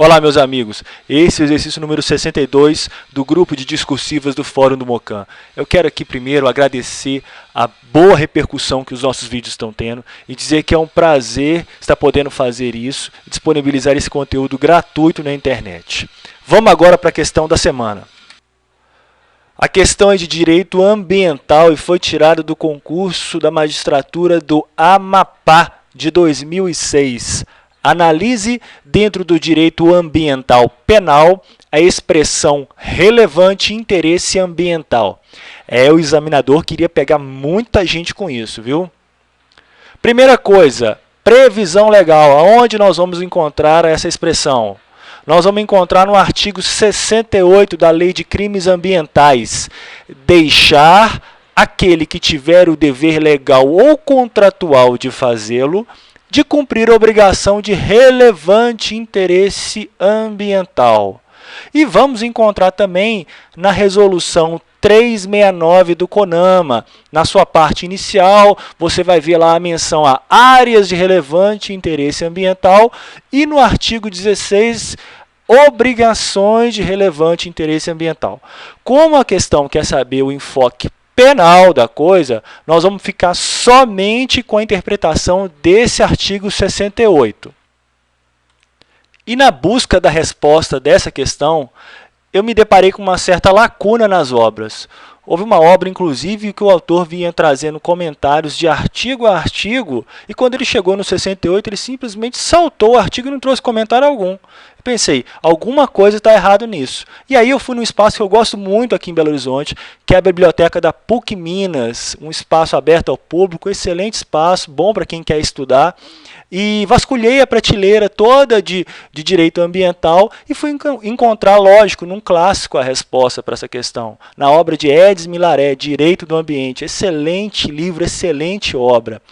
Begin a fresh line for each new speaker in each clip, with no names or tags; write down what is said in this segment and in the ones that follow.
Olá, meus amigos. Esse é o exercício número 62 do grupo de discursivas do Fórum do Mocan. Eu quero aqui primeiro agradecer a boa repercussão que os nossos vídeos estão tendo e dizer que é um prazer estar podendo fazer isso, disponibilizar esse conteúdo gratuito na internet. Vamos agora para a questão da semana. A questão é de direito ambiental e foi tirada do concurso da magistratura do Amapá de 2006. Analise, dentro do direito ambiental penal, a expressão relevante interesse ambiental. O examinador queria pegar muita gente com isso, viu? Primeira coisa, previsão legal. Aonde nós vamos encontrar essa expressão? Nós vamos encontrar no artigo 68 da Lei de Crimes Ambientais. Deixar aquele que tiver o dever legal ou contratual de fazê-lo, de cumprir a obrigação de relevante interesse ambiental. E vamos encontrar também na resolução 369 do CONAMA. Na sua parte inicial, você vai ver lá a menção a áreas de relevante interesse ambiental e no artigo 16, obrigações de relevante interesse ambiental. Como a questão quer saber o enfoque penal da coisa, nós vamos ficar somente com a interpretação desse artigo 68. E na busca da resposta dessa questão, eu me deparei com uma certa lacuna nas obras. Houve uma obra, inclusive, que o autor vinha trazendo comentários de artigo a artigo, e quando ele chegou no 68, ele simplesmente saltou o artigo e não trouxe comentário algum. Eu pensei, alguma coisa está errado nisso. E aí eu fui num espaço que eu gosto muito aqui em Belo Horizonte, que é a biblioteca da PUC Minas, um espaço aberto ao público, excelente espaço, bom para quem quer estudar. E vasculhei a prateleira toda de direito ambiental e fui encontrar, lógico, num clássico a resposta para essa questão. Na obra de Edis Milaré, Direito do Ambiente. Excelente livro, excelente obra.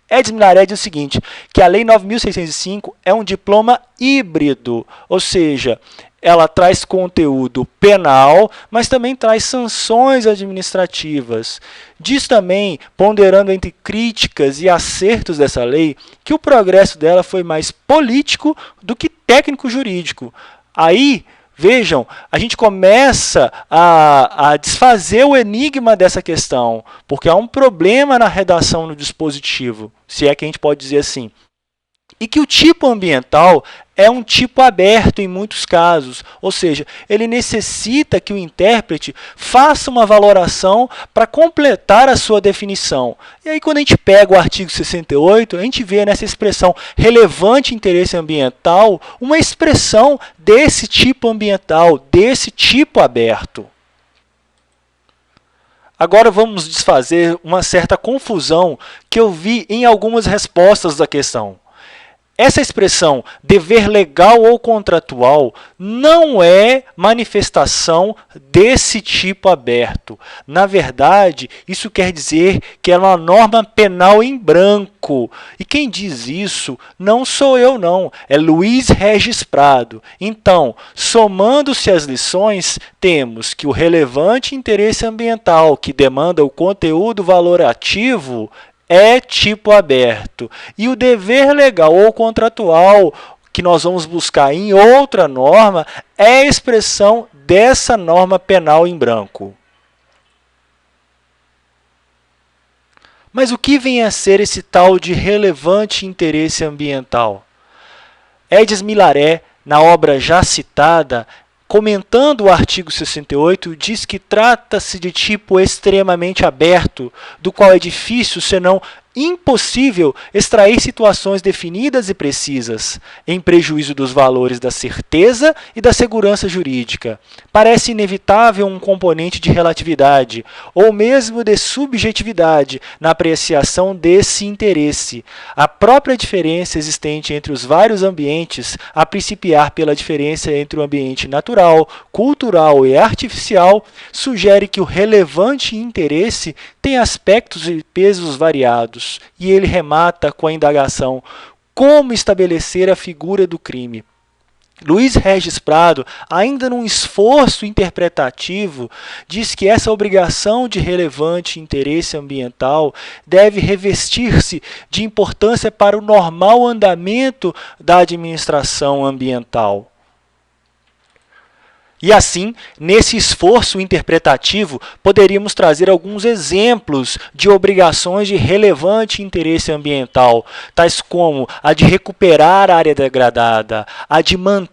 Edis Milaré diz o seguinte, que a Lei 9.605 é um diploma híbrido, ou seja, ela traz conteúdo penal, mas também traz sanções administrativas. Diz também, ponderando entre críticas e acertos dessa lei, que o progresso dela foi mais político do que técnico-jurídico. Aí, vejam, a gente começa a desfazer o enigma dessa questão, porque há um problema na redação no dispositivo, se é que a gente pode dizer assim. E que o tipo ambiental é um tipo aberto em muitos casos, ou seja, ele necessita que o intérprete faça uma valoração para completar a sua definição. E aí, quando a gente pega o artigo 68, a gente vê nessa expressão relevante interesse ambiental uma expressão desse tipo ambiental, desse tipo aberto. Agora vamos desfazer uma certa confusão que eu vi em algumas respostas da questão. Essa expressão dever legal ou contratual não é manifestação desse tipo aberto. Na verdade, isso quer dizer que é uma norma penal em branco. E quem diz isso não sou eu, não. É Luiz Regis Prado. Então, somando-se as lições, temos que o relevante interesse ambiental que demanda o conteúdo valorativo é tipo aberto. E o dever legal ou contratual que nós vamos buscar em outra norma é a expressão dessa norma penal em branco. Mas o que vem a ser esse tal de relevante interesse ambiental? Edis Milaré, na obra já citada, comentando o artigo 68, diz que trata-se de tipo extremamente aberto, do qual é difícil, senão impossível, extrair situações definidas e precisas, em prejuízo dos valores da certeza e da segurança jurídica. Parece inevitável um componente de relatividade, ou mesmo de subjetividade, na apreciação desse interesse. A própria diferença existente entre os vários ambientes, a principiar pela diferença entre o ambiente natural, cultural e artificial, sugere que o relevante interesse tem aspectos e pesos variados. E ele remata com a indagação: como estabelecer a figura do crime? Luiz Regis Prado, ainda num esforço interpretativo, diz que essa obrigação de relevante interesse ambiental deve revestir-se de importância para o normal andamento da administração ambiental. E assim, nesse esforço interpretativo, poderíamos trazer alguns exemplos de obrigações de relevante interesse ambiental, tais como a de recuperar a área degradada, a de manter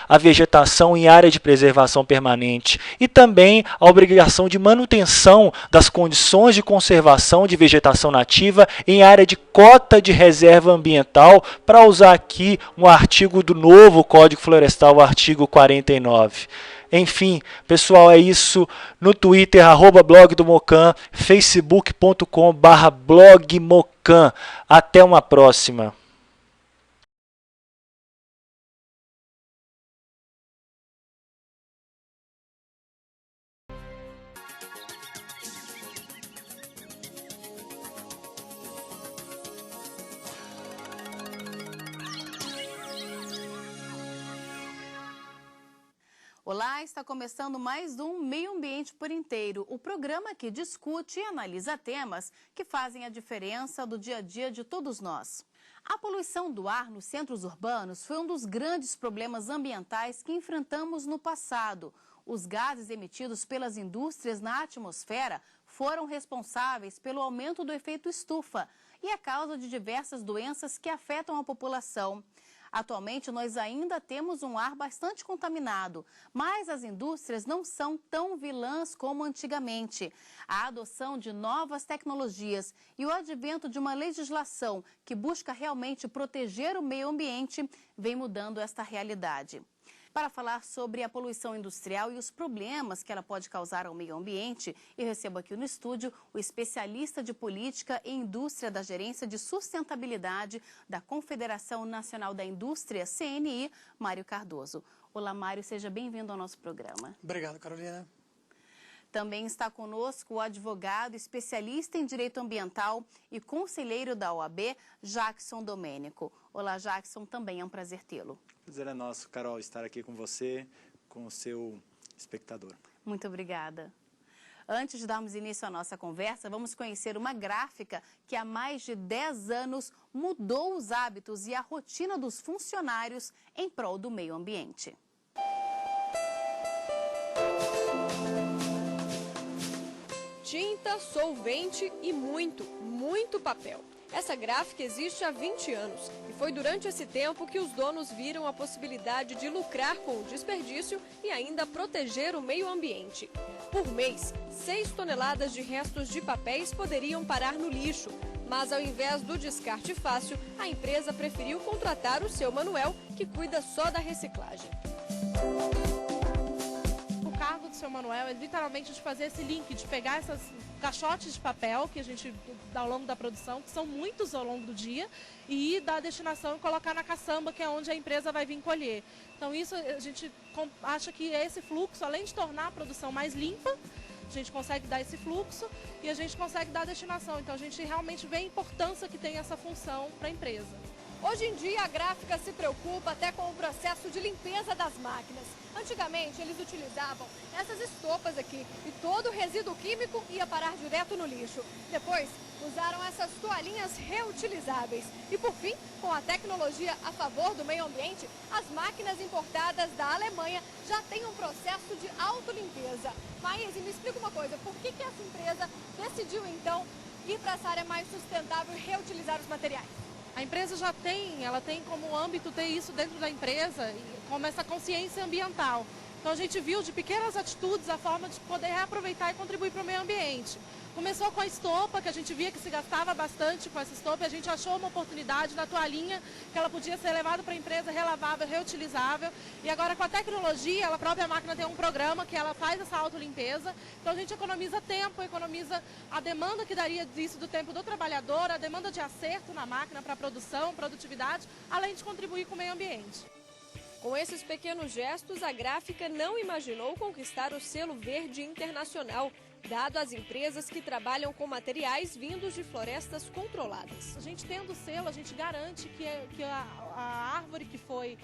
a vegetação em área de preservação permanente e também a obrigação de manutenção das condições de conservação de vegetação nativa em área de cota de reserva ambiental, para usar aqui um artigo do novo Código Florestal, o artigo 49. Enfim, pessoal, é isso. No Twitter, @blog do Mocan, facebook.com/blogmocan. Até uma próxima.
Olá, está começando mais um Meio Ambiente por Inteiro, o programa que discute e analisa temas que fazem a diferença do dia a dia de todos nós. A poluição do ar nos centros urbanos foi um dos grandes problemas ambientais que enfrentamos no passado. Os gases emitidos pelas indústrias na atmosfera foram responsáveis pelo aumento do efeito estufa e é causa de diversas doenças que afetam a população. Atualmente, nós ainda temos um ar bastante contaminado, mas as indústrias não são tão vilãs como antigamente. A adoção de novas tecnologias e o advento de uma legislação que busca realmente proteger o meio ambiente vem mudando esta realidade. Para falar sobre a poluição industrial e os problemas que ela pode causar ao meio ambiente, eu recebo aqui no estúdio o especialista de política e indústria da Gerência de Sustentabilidade da Confederação Nacional da Indústria, CNI, Mário Cardoso. Olá, Mário, seja bem-vindo ao nosso programa.
Obrigado, Carolina.
Também está conosco o advogado, especialista em direito ambiental e conselheiro da OAB, Jackson Domênico. Olá, Jackson, também é um prazer tê-lo.
Prazer é nosso, Carol, estar aqui com você, com o seu espectador.
Muito obrigada. Antes de darmos início à nossa conversa, vamos conhecer uma gráfica que há mais de 10 anos mudou os hábitos e a rotina dos funcionários em prol do meio ambiente.
Tinta, solvente e muito papel. Essa gráfica existe há 20 anos e foi durante esse tempo que os donos viram a possibilidade de lucrar com o desperdício e ainda proteger o meio ambiente. Por mês, 6 toneladas de restos de papéis poderiam parar no lixo, mas ao invés do descarte fácil, a empresa preferiu contratar o seu Manuel, que cuida só da reciclagem.
O cargo do seu Manuel é literalmente de fazer esse link, de pegar essas caixotes de papel que a gente dá ao longo da produção, que são muitos ao longo do dia, e ir da destinação e colocar na caçamba, que é onde a empresa vai vir colher. Então isso a gente acha que esse fluxo, além de tornar a produção mais limpa, a gente consegue dar esse fluxo e a gente consegue dar a destinação. Então a gente realmente vê a importância que tem essa função para a empresa.
Hoje em dia, a gráfica se preocupa até com o processo de limpeza das máquinas. Antigamente, eles utilizavam essas estopas aqui e todo o resíduo químico ia parar direto no lixo. Depois, usaram essas toalhinhas reutilizáveis. E, por fim, com a tecnologia a favor do meio ambiente, as máquinas importadas da Alemanha já têm um processo de autolimpeza. Maíse, me explica uma coisa, por que essa empresa decidiu, então, ir para essa área mais sustentável e reutilizar os materiais?
A empresa ela tem como âmbito ter isso dentro da empresa, como essa consciência ambiental. Então a gente viu de pequenas atitudes a forma de poder reaproveitar e contribuir para o meio ambiente. Começou com a estopa, que a gente via que se gastava bastante com essa estopa, e a gente achou uma oportunidade na toalhinha, que ela podia ser levada para a empresa relavável, reutilizável. E agora com a tecnologia, a própria máquina tem um programa que ela faz essa autolimpeza. Então a gente economiza tempo, economiza a demanda que daria disso do tempo do trabalhador, a demanda de acerto na máquina para produção, produtividade, além de contribuir com o meio ambiente.
Com esses pequenos gestos, a gráfica não imaginou conquistar o selo verde internacional, dado às empresas que trabalham com materiais vindos de florestas controladas.
A gente tendo o selo, a gente garante que a árvore que foi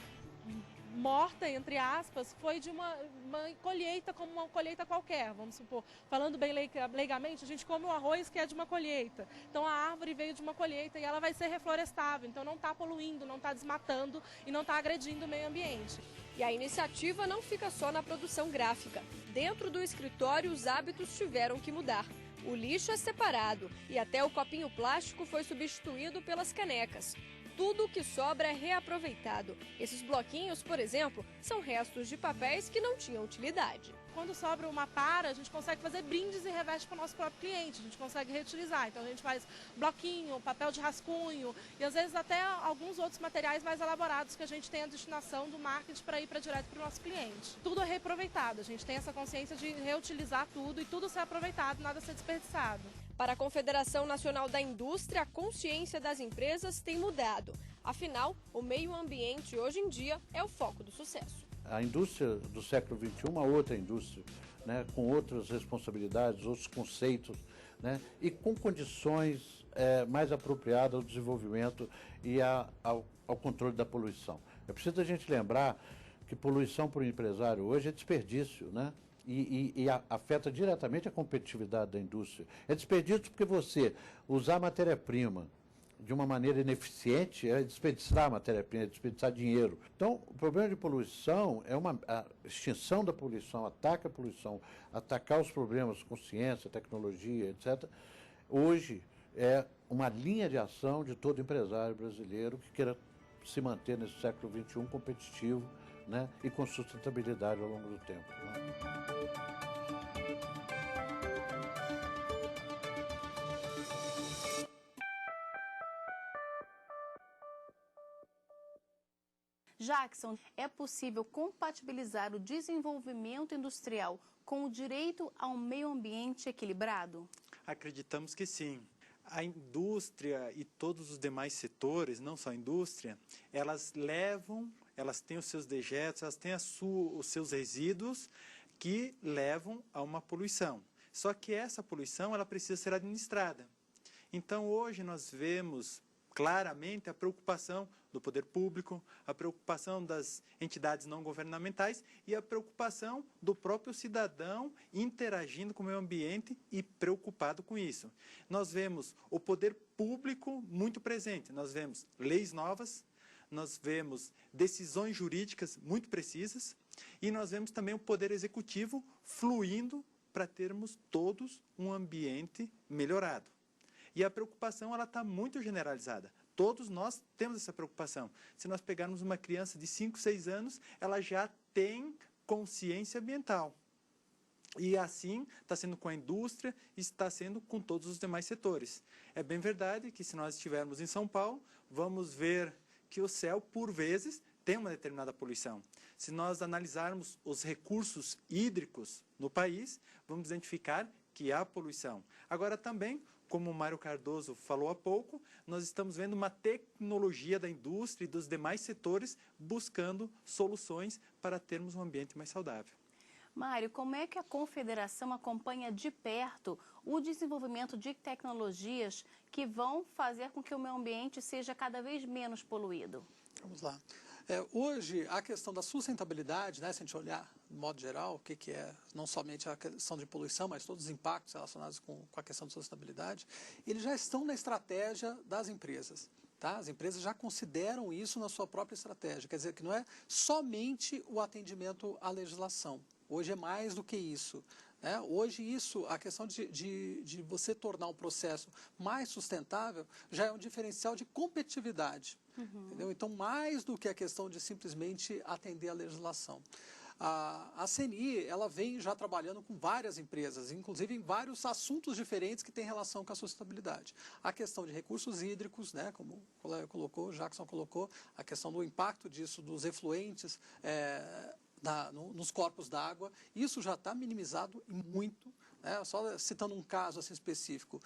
morta, entre aspas, foi de uma uma colheita como uma colheita qualquer, vamos supor. Falando bem leigamente, a gente come um arroz que é de uma colheita. Então a árvore veio de uma colheita e ela vai ser reflorestável, então não está poluindo, não está desmatando e não está agredindo o meio ambiente.
E a iniciativa não fica só na produção gráfica. Dentro do escritório, os hábitos tiveram que mudar. O lixo é separado e até o copinho plástico foi substituído pelas canecas. Tudo o que sobra é reaproveitado. Esses bloquinhos, por exemplo, são restos de papéis que não tinham utilidade.
Quando sobra uma para, a gente consegue fazer brindes e reveste para o nosso próprio cliente. A gente consegue reutilizar. Então a gente faz bloquinho, papel de rascunho e às vezes até alguns outros materiais mais elaborados que a gente tem a destinação do marketing para ir direto para o nosso cliente. Tudo é reaproveitado. A gente tem essa consciência de reutilizar tudo e tudo ser aproveitado, nada ser desperdiçado.
Para a Confederação Nacional da Indústria, a consciência das empresas tem mudado. Afinal, o meio ambiente hoje em dia é o foco do sucesso.
A indústria do século XXI é uma outra indústria, né, com outras responsabilidades, outros conceitos, né, e com condições mais apropriadas ao desenvolvimento e ao controle da poluição. É preciso a gente lembrar que poluição para o empresário hoje é desperdício, né? E afeta diretamente a competitividade da indústria. É desperdício porque você usar matéria-prima de uma maneira ineficiente é desperdiçar matéria-prima, é desperdiçar dinheiro. Então, o problema de poluição é a extinção da poluição, ataca a poluição, atacar os problemas com ciência, tecnologia, etc. Hoje é uma linha de ação de todo empresário brasileiro que queira se manter nesse século XXI competitivo, né, e com sustentabilidade ao longo do tempo, né?
Jackson, é possível compatibilizar o desenvolvimento industrial com o direito a um meio ambiente equilibrado?
Acreditamos que sim. A indústria e todos os demais setores, não só a indústria, elas têm os seus dejetos, elas têm os seus resíduos que levam a uma poluição. Só que essa poluição ela precisa ser administrada. Então hoje nós vemos claramente a preocupação do poder público, a preocupação das entidades não governamentais e a preocupação do próprio cidadão interagindo com o meio ambiente e preocupado com isso. Nós vemos o poder público muito presente, nós vemos leis novas, nós vemos decisões jurídicas muito precisas e nós vemos também o poder executivo fluindo para termos todos um ambiente melhorado. E a preocupação está muito generalizada. Todos nós temos essa preocupação. Se nós pegarmos uma criança de 5, 6 anos, ela já tem consciência ambiental. E assim está sendo com a indústria e está sendo com todos os demais setores. É bem verdade que se nós estivermos em São Paulo, vamos ver que o céu, por vezes, tem uma determinada poluição. Se nós analisarmos os recursos hídricos no país, vamos identificar que há poluição. Agora também, como o Mário Cardoso falou há pouco, nós estamos vendo uma tecnologia da indústria e dos demais setores buscando soluções para termos um ambiente mais saudável.
Mário, como é que a Confederação acompanha de perto o desenvolvimento de tecnologias que vão fazer com que o meio ambiente seja cada vez menos poluído?
Vamos lá. Hoje, a questão da sustentabilidade, né, se a gente olhar de modo geral, o que é não somente a questão de poluição, mas todos os impactos relacionados com a questão de sustentabilidade, eles já estão na estratégia das empresas. Tá? As empresas já consideram isso na sua própria estratégia. Quer dizer, que não é somente o atendimento à legislação. Hoje é mais do que isso. Né? Hoje a questão de você tornar um processo mais sustentável já é um diferencial de competitividade. Entendeu? Então, mais do que a questão de simplesmente atender à legislação. A CNI, ela vem já trabalhando com várias empresas, inclusive em vários assuntos diferentes que têm relação com a sustentabilidade. A questão de recursos hídricos, né, como o colega colocou, o Jackson colocou, a questão do impacto disso, dos efluentes nos corpos d'água, isso já está minimizado e muito. Né? Só citando um caso assim, específico,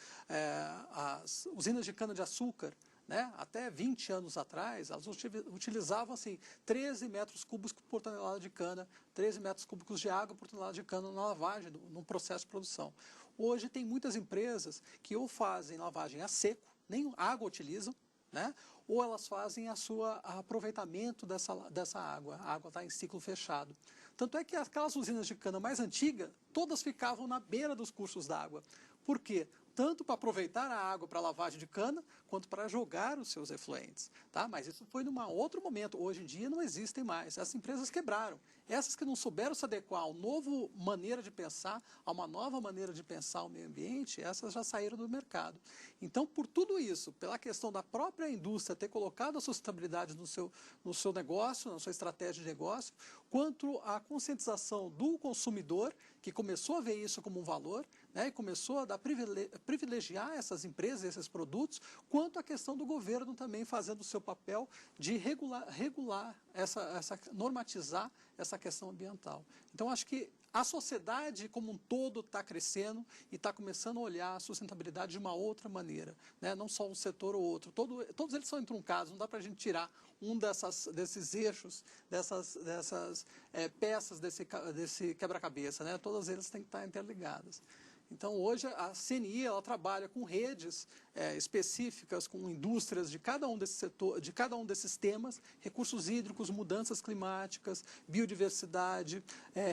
as usinas de cana-de-açúcar, né? Até 20 anos atrás, elas utilizavam assim, 13 metros cúbicos por tonelada de cana, 13 metros cúbicos de água por tonelada de cana na lavagem, no processo de produção. Hoje tem muitas empresas que ou fazem lavagem a seco, nem água utilizam, né? Ou elas fazem aproveitamento dessa água. A água está em ciclo fechado. Tanto é que aquelas usinas de cana mais antigas, todas ficavam na beira dos cursos d'água. Por quê? Tanto para aproveitar a água para lavagem de cana, quanto para jogar os seus efluentes. Tá? Mas isso foi num outro momento. Hoje em dia não existem mais. Essas empresas quebraram. Essas que não souberam se adequar a uma nova maneira de pensar, a uma nova maneira de pensar o meio ambiente, essas já saíram do mercado. Então, por tudo isso, pela questão da própria indústria ter colocado a sustentabilidade no seu negócio, na sua estratégia de negócio, quanto a conscientização do consumidor, que começou a ver isso como um valor, né, e começou a privilegiar essas empresas, esses produtos, quanto a questão do governo também fazendo o seu papel de regular normatizar essa questão ambiental. Então, acho que a sociedade como um todo está crescendo e está começando a olhar a sustentabilidade de uma outra maneira, né? Não só um setor ou outro. Todos eles são entruncados, não dá para a gente tirar um desses eixos, dessas peças desse quebra-cabeça, né? Todas eles têm que estar interligadas. Então, hoje, a CNI ela trabalha com redes específicas, com indústrias de cada um desses setores, de cada um desses temas, recursos hídricos, mudanças climáticas, biodiversidade,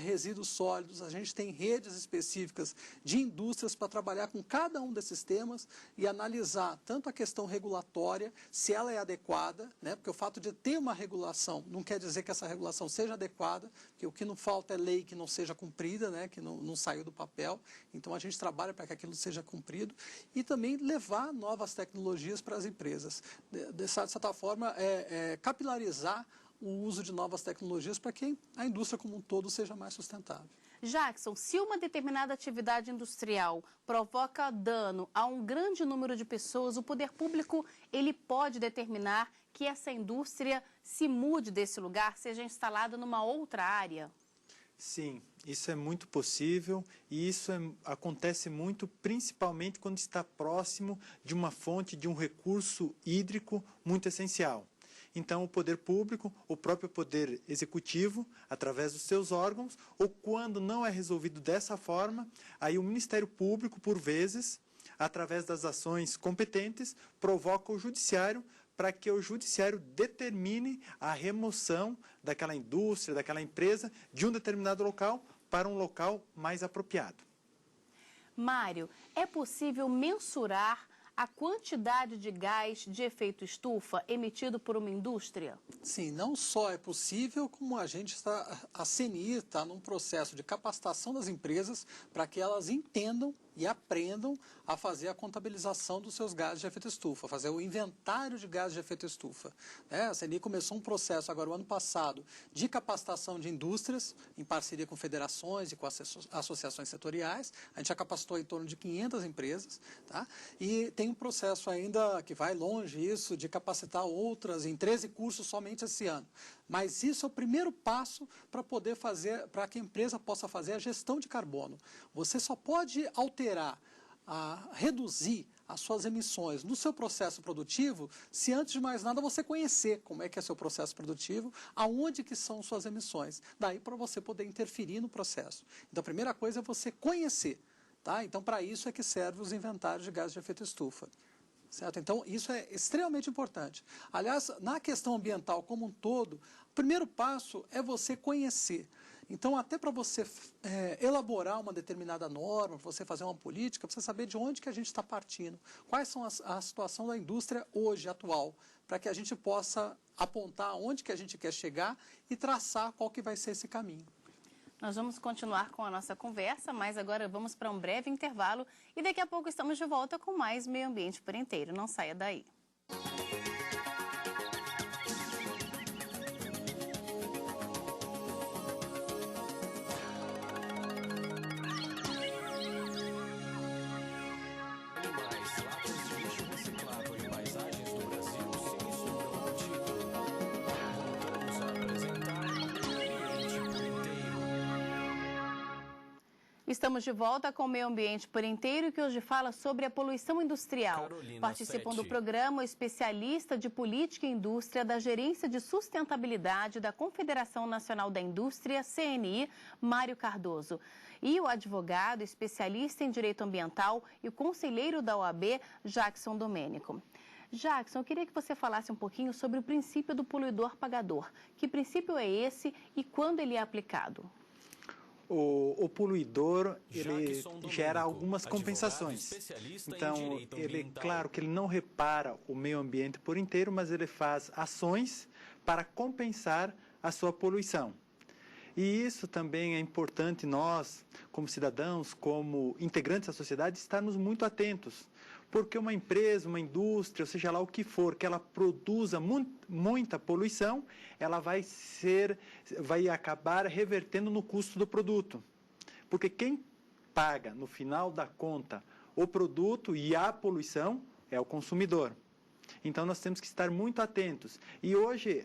resíduos sólidos. A gente tem redes específicas de indústrias para trabalhar com cada um desses temas e analisar tanto a questão regulatória, se ela é adequada, né? Porque o fato de ter uma regulação não quer dizer que essa regulação seja adequada, porque o que não falta é lei que não seja cumprida, né? Que não saiu do papel. Então, a gente trabalha para que aquilo seja cumprido e também levar novas tecnologias para as empresas. De certa forma, capilarizar o uso de novas tecnologias para que a indústria como um todo seja mais sustentável.
Jackson, se uma determinada atividade industrial provoca dano a um grande número de pessoas, o poder público ele pode determinar que essa indústria se mude desse lugar, seja instalada numa outra área?
Sim, isso é muito possível e isso acontece muito, principalmente quando está próximo de uma fonte, de um recurso hídrico muito essencial. Então, o poder público, o próprio poder executivo, através dos seus órgãos, ou quando não é resolvido dessa forma, aí o Ministério Público, por vezes, através das ações competentes, provoca o judiciário para que o judiciário determine a remoção daquela indústria, daquela empresa, de um determinado local para um local mais apropriado.
Mário, é possível mensurar a quantidade de gás de efeito estufa emitido por uma indústria?
Sim, não só é possível, como a CNI está num processo de capacitação das empresas para que elas entendam e aprendam a fazer a contabilização dos seus gases de efeito estufa, fazer o inventário de gases de efeito estufa. A CNI começou um processo agora o ano passado de capacitação de indústrias, em parceria com federações e com associações setoriais. A gente já capacitou em torno de 500 empresas, tá? E tem um processo ainda que vai longe isso, de capacitar outras em 13 cursos somente esse ano. Mas isso é o primeiro passo para poder fazer, para que a empresa possa fazer a gestão de carbono. Você só pode alterar, reduzir as suas emissões no seu processo produtivo se, antes de mais nada, você conhecer como é que é seu processo produtivo, aonde que são suas emissões. Daí para você poder interferir no processo. Então, a primeira coisa é você conhecer. Tá? Então, para isso é que servem os inventários de gases de efeito estufa. Certo? Então, isso é extremamente importante. Aliás, na questão ambiental como um todo, o primeiro passo é você conhecer. Então, até para você elaborar uma determinada norma, para você fazer uma política, precisa saber de onde que a gente está partindo. Quais são a situação da indústria hoje, atual, para que a gente possa apontar onde que a gente quer chegar e traçar qual que vai ser esse caminho.
Nós vamos continuar com a nossa conversa, mas agora vamos para um breve intervalo e daqui a pouco estamos de volta com mais Meio Ambiente por Inteiro. Não saia daí. Estamos de volta com o Meio Ambiente por Inteiro, que hoje fala sobre a poluição industrial. Participam do programa o especialista de Política e Indústria da Gerência de Sustentabilidade da Confederação Nacional da Indústria, CNI, Mário Cardoso. E o advogado, especialista em Direito Ambiental e o conselheiro da OAB, Jackson Domênico. Jackson, eu queria que você falasse um pouquinho sobre o princípio do poluidor pagador. Que princípio é esse e quando ele é aplicado?
o poluidor ele gera algumas compensações. Então, claro que ele não repara o meio ambiente por inteiro, mas ele faz ações para compensar a sua poluição. E isso também é importante nós, como cidadãos, como integrantes da sociedade, estarmos muito atentos. Porque uma empresa, uma indústria, ou seja lá o que for, que ela produza muita poluição, ela vai acabar revertendo no custo do produto. Porque quem paga, no final da conta, o produto e a poluição é o consumidor. Então, nós temos que estar muito atentos. E hoje,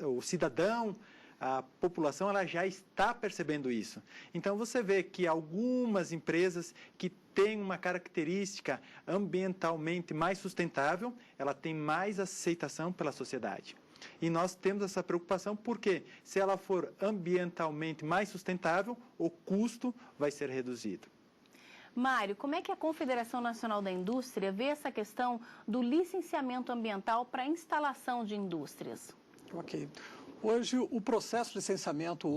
o cidadão, a população, ela já está percebendo isso. Então, você vê que algumas empresas que têm uma característica ambientalmente mais sustentável, ela tem mais aceitação pela sociedade. E nós temos essa preocupação porque, se ela for ambientalmente mais sustentável, o custo vai ser reduzido.
Mário, como é que a Confederação Nacional da Indústria vê essa questão do licenciamento ambiental para a instalação de indústrias?
Ok. Hoje, o processo de licenciamento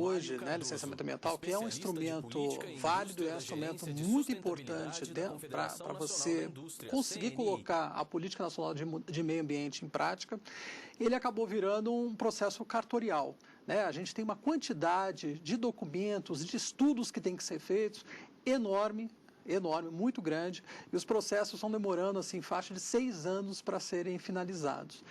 licenciamento ambiental, que é um instrumento válido, é um instrumento muito importante para você conseguir colocar a Política Nacional de Meio Ambiente em prática, ele acabou virando um processo cartorial. A gente tem uma quantidade de documentos, de estudos que tem que ser feitos, enorme, muito grande, e os processos estão demorando assim, faixa de 6 anos para serem finalizados.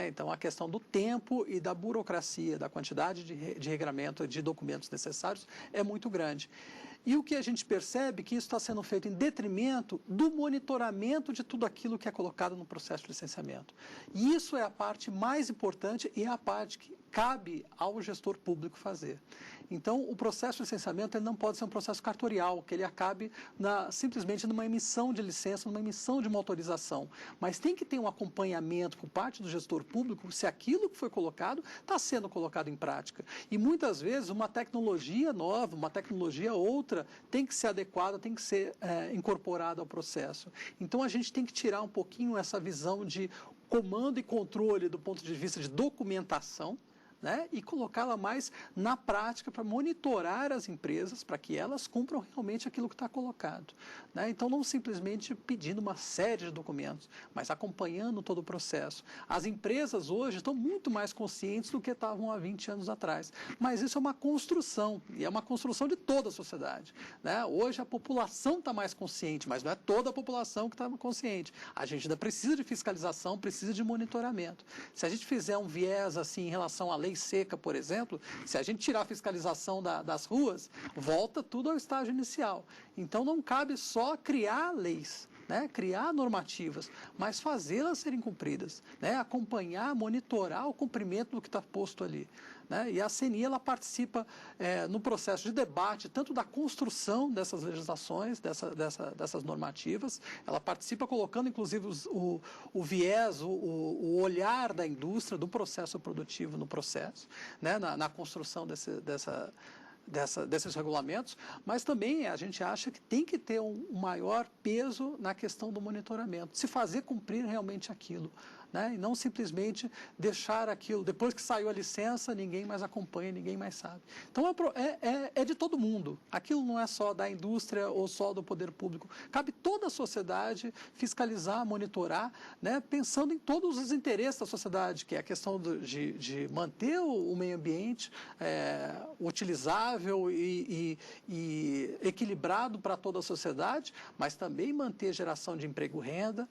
Então, a questão do tempo e da burocracia, da quantidade de regramento de documentos necessários é muito grande. E o que a gente percebe é que isso está sendo feito em detrimento do monitoramento de tudo aquilo que é colocado no processo de licenciamento. E isso é a parte mais importante e é a parte que cabe ao gestor público fazer. Então, o processo de licenciamento ele não pode ser um processo cartorial, que ele acabe simplesmente numa emissão de licença, numa emissão de uma autorização. Mas tem que ter um acompanhamento por parte do gestor público se aquilo que foi colocado está sendo colocado em prática. E muitas vezes uma tecnologia nova, uma tecnologia outra, tem que ser adequada, tem que ser incorporada ao processo. Então, a gente tem que tirar um pouquinho essa visão de comando e controle do ponto de vista de documentação, e colocá-la mais na prática para monitorar as empresas, para que elas cumpram realmente aquilo que está colocado. Então, não simplesmente pedindo uma série de documentos, mas acompanhando todo o processo. As empresas hoje estão muito mais conscientes do que estavam há 20 anos atrás, mas isso é uma construção, e é uma construção de toda a sociedade. Hoje a população está mais consciente, mas não é toda a população que está consciente. A gente ainda precisa de fiscalização, precisa de monitoramento. Se a gente fizer um viés assim em relação à lei seca, por exemplo, se a gente tirar a fiscalização das ruas, volta tudo ao estágio inicial. Então, não cabe só criar leis, criar normativas, mas fazê-las serem cumpridas, acompanhar, monitorar o cumprimento do que está posto ali. E a CNI ela participa no processo de debate, tanto da construção dessas legislações, dessas normativas, ela participa colocando, inclusive, o viés, o olhar da indústria, do processo produtivo no processo, na construção desses regulamentos, mas também a gente acha que tem que ter um maior peso na questão do monitoramento, se fazer cumprir realmente aquilo. E não simplesmente deixar aquilo, depois que saiu a licença, ninguém mais acompanha, ninguém mais sabe. Então, é de todo mundo. Aquilo não é só da indústria ou só do poder público. Cabe toda a sociedade fiscalizar, monitorar, pensando em todos os interesses da sociedade, que é a questão de manter o meio ambiente utilizável e equilibrado para toda a sociedade, mas também manter geração de emprego e renda,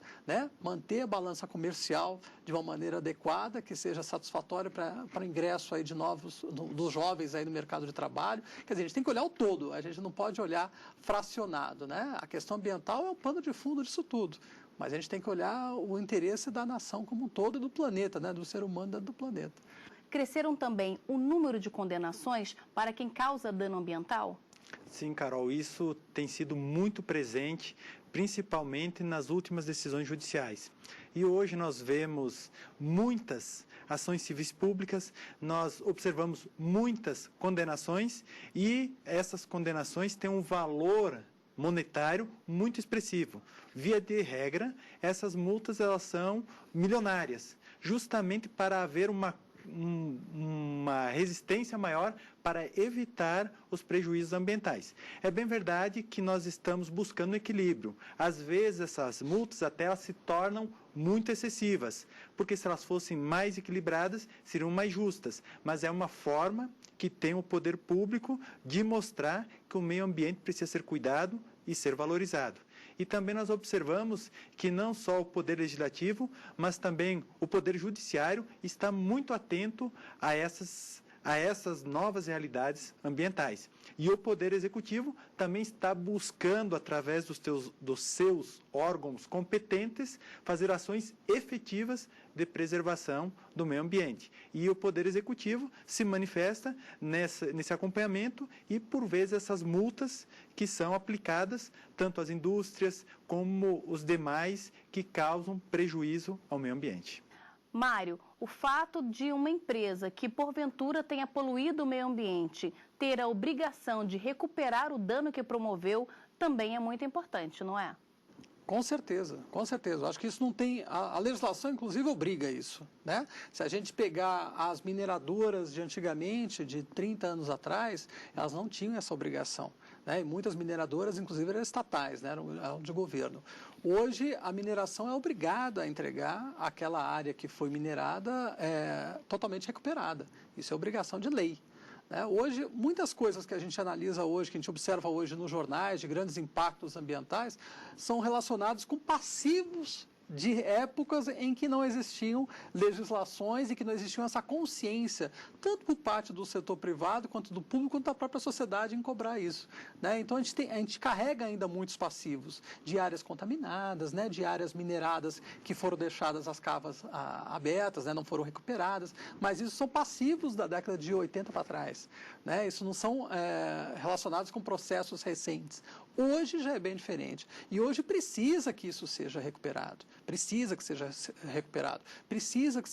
manter a balança comercial de uma maneira adequada, que seja satisfatória para o ingresso aí dos jovens aí no mercado de trabalho. Quer dizer, a gente tem que olhar o todo, a gente não pode olhar fracionado. A questão ambiental é o pano de fundo disso tudo, mas a gente tem que olhar o interesse da nação como um todo e do planeta, do ser humano dentro do planeta.
Cresceram também o número de condenações para quem causa dano ambiental?
Sim, Carol, isso tem sido muito presente, principalmente nas últimas decisões judiciais. E hoje nós vemos muitas ações civis públicas, nós observamos muitas condenações e essas condenações têm um valor monetário muito expressivo. Via de regra, essas multas elas são milionárias, justamente para haver uma uma resistência maior para evitar os prejuízos ambientais. É bem verdade que nós estamos buscando um equilíbrio. Às vezes, essas multas até elas se tornam muito excessivas, porque se elas fossem mais equilibradas, seriam mais justas. Mas é uma forma que tem o poder público de mostrar que o meio ambiente precisa ser cuidado e ser valorizado. E também nós observamos que não só o Poder Legislativo, mas também o Poder Judiciário está muito atento a essas novas realidades ambientais. E o Poder Executivo também está buscando, através dos seus órgãos competentes, fazer ações efetivas de preservação do meio ambiente. E o Poder Executivo se manifesta nesse acompanhamento e, por vezes, essas multas que são aplicadas tanto às indústrias como os demais que causam prejuízo ao meio ambiente.
Mário, o fato de uma empresa que porventura tenha poluído o meio ambiente ter a obrigação de recuperar o dano que promoveu também é muito importante, não é?
Com certeza, com certeza. Eu acho que isso não tem... A legislação, inclusive, obriga isso, né? Se a gente pegar as mineradoras de antigamente, de 30 anos atrás, elas não tinham essa obrigação, né? E muitas mineradoras, inclusive, eram estatais, né? Eram de governo. Hoje, a mineração é obrigada a entregar aquela área que foi minerada totalmente recuperada. Isso é obrigação de lei. Hoje, muitas coisas que a gente analisa hoje, que a gente observa hoje nos jornais, de grandes impactos ambientais, são relacionados com passivos de épocas em que não existiam legislações e que não existia essa consciência, tanto por parte do setor privado, quanto do público, quanto da própria sociedade em cobrar isso, né? Então, a gente carrega ainda muitos passivos de áreas contaminadas, né? De áreas mineradas que foram deixadas as cavas abertas, né? Não foram recuperadas, mas isso são passivos da década de 80 para trás, né? Isso não são relacionados com processos recentes. Hoje já é bem diferente. E hoje precisa que isso seja recuperado. Precisa que seja recuperado. Precisa que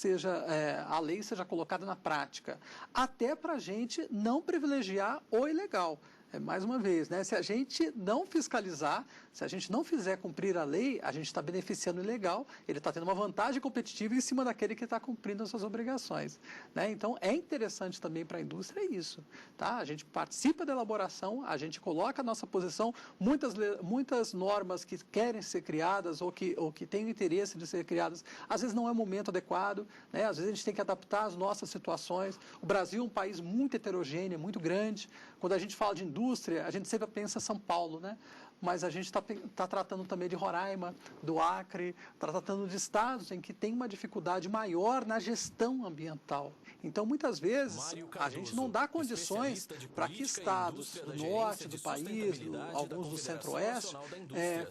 a lei seja colocada na prática. Até para a gente não privilegiar o ilegal. Mais uma vez, né? Se a gente não fiscalizar, se a gente não fizer cumprir a lei, a gente está beneficiando o ilegal, ele está tendo uma vantagem competitiva em cima daquele que está cumprindo as suas obrigações, né? Então, é interessante também para a indústria isso, tá? A gente participa da elaboração, a gente coloca a nossa posição, muitas normas que querem ser criadas ou que têm o interesse de ser criadas, às vezes não é o momento adequado, né? Às vezes a gente tem que adaptar as nossas situações. O Brasil é um país muito heterogêneo, muito grande. Quando a gente fala de indústria, a gente sempre pensa em São Paulo, né? Mas a gente está tratando também de Roraima, do Acre, está tratando de estados em que tem uma dificuldade maior na gestão ambiental. Então, muitas vezes, a gente não dá condições para que estados do norte do país, alguns do centro-oeste,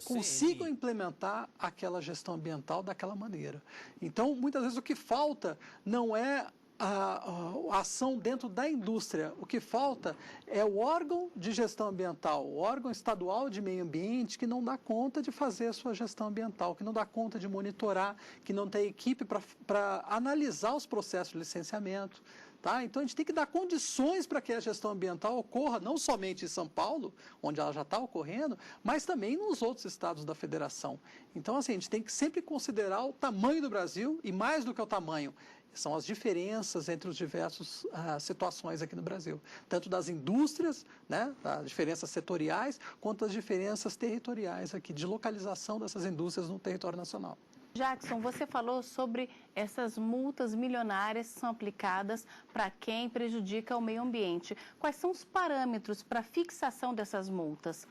consigam implementar aquela gestão ambiental daquela maneira. Então, muitas vezes, o que falta não é a ação dentro da indústria. O que falta é o órgão de gestão ambiental, o órgão estadual de meio ambiente que não dá conta de fazer a sua gestão ambiental, que não dá conta de monitorar, que não tem equipe para analisar os processos de licenciamento. Tá? Então, a gente tem que dar condições para que a gestão ambiental ocorra, não somente em São Paulo, onde ela já está ocorrendo, mas também nos outros estados da federação. Então, assim, a gente tem que sempre considerar o tamanho do Brasil e, mais do que o tamanho, são as diferenças entre os diversos situações aqui no Brasil. Tanto das indústrias, né, as diferenças setoriais, quanto as diferenças territoriais aqui, de localização dessas indústrias no território nacional.
Jackson, você falou sobre essas multas milionárias que são aplicadas para quem prejudica o meio ambiente. Quais são os parâmetros para a fixação dessas multas?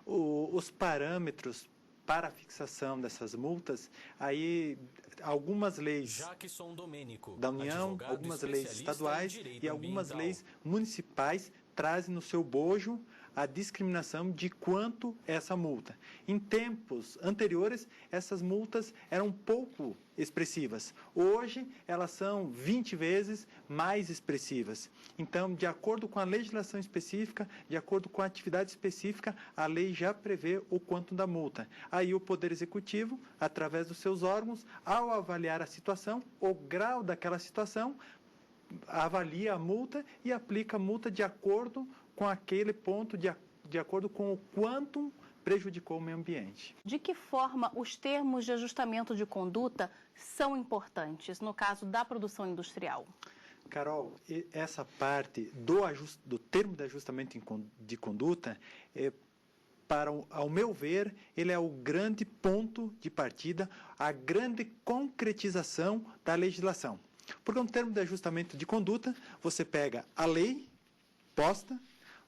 Os parâmetros para a fixação dessas multas, aí algumas leis da União, algumas leis estaduais e algumas leis municipais trazem no seu bojo a discriminação de quanto é essa multa. Em tempos anteriores, essas multas eram pouco expressivas. Hoje, elas são 20 vezes mais expressivas. Então, de acordo com a legislação específica, de acordo com a atividade específica, a lei já prevê o quanto da multa. Aí o Poder Executivo, através dos seus órgãos, ao avaliar a situação, o grau daquela situação, avalia a multa e aplica a multa de acordo com aquele ponto, de acordo com o quanto prejudicou o meio ambiente.
De que forma os termos de ajustamento de conduta são importantes no caso da produção industrial?
Carol, essa parte do termo de ajustamento de conduta, ao meu ver, ele é o grande ponto de partida, a grande concretização da legislação. Porque um termo de ajustamento de conduta, você pega a lei posta,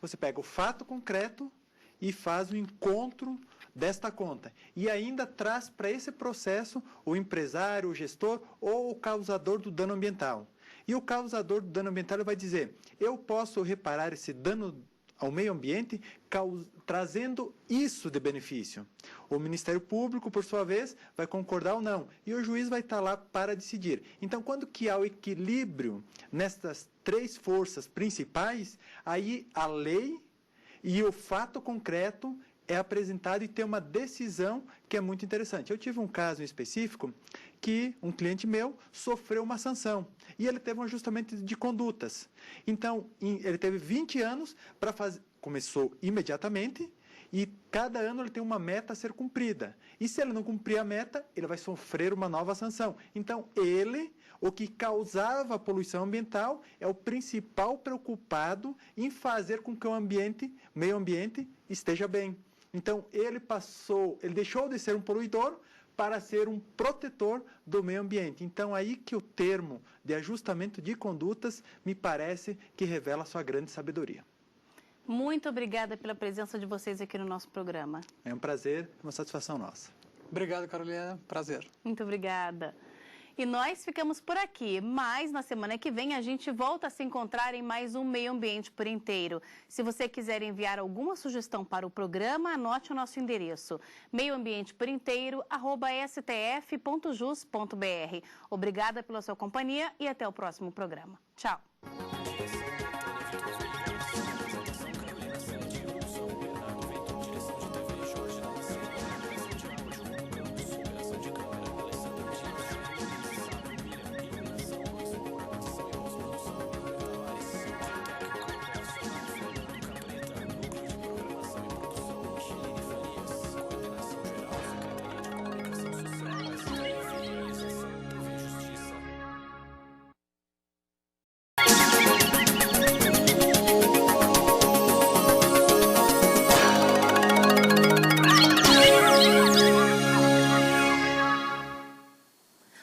você pega o fato concreto e faz o encontro desta conta. E ainda traz para esse processo o empresário, o gestor ou o causador do dano ambiental. E o causador do dano ambiental vai dizer, eu posso reparar esse dano ao meio ambiente trazendo isso de benefício. O Ministério Público, por sua vez, vai concordar ou não. E o juiz vai estar lá para decidir. Então, quando que há o equilíbrio nestas três forças principais, aí a lei e o fato concreto é apresentado e tem uma decisão que é muito interessante. Eu tive um caso em específico que um cliente meu sofreu uma sanção e ele teve um ajustamento de condutas. Então, ele teve 20 anos para fazer, começou imediatamente e cada ano ele tem uma meta a ser cumprida. E se ele não cumprir a meta, ele vai sofrer uma nova sanção. Então, o que causava a poluição ambiental, é o principal preocupado em fazer com que o meio ambiente esteja bem. Então, ele deixou de ser um poluidor para ser um protetor do meio ambiente. Então, aí que o termo de ajustamento de condutas me parece que revela a sua grande sabedoria.
Muito obrigada pela presença de vocês aqui no nosso programa.
É um prazer, uma satisfação nossa.
Obrigado, Carolina. Prazer.
Muito obrigada. E nós ficamos por aqui, mas na semana que vem a gente volta a se encontrar em mais um Meio Ambiente por Inteiro. Se você quiser enviar alguma sugestão para o programa, anote o nosso endereço, meioambienteporinteiro@stf.jus.br. Obrigada pela sua companhia e até o próximo programa. Tchau.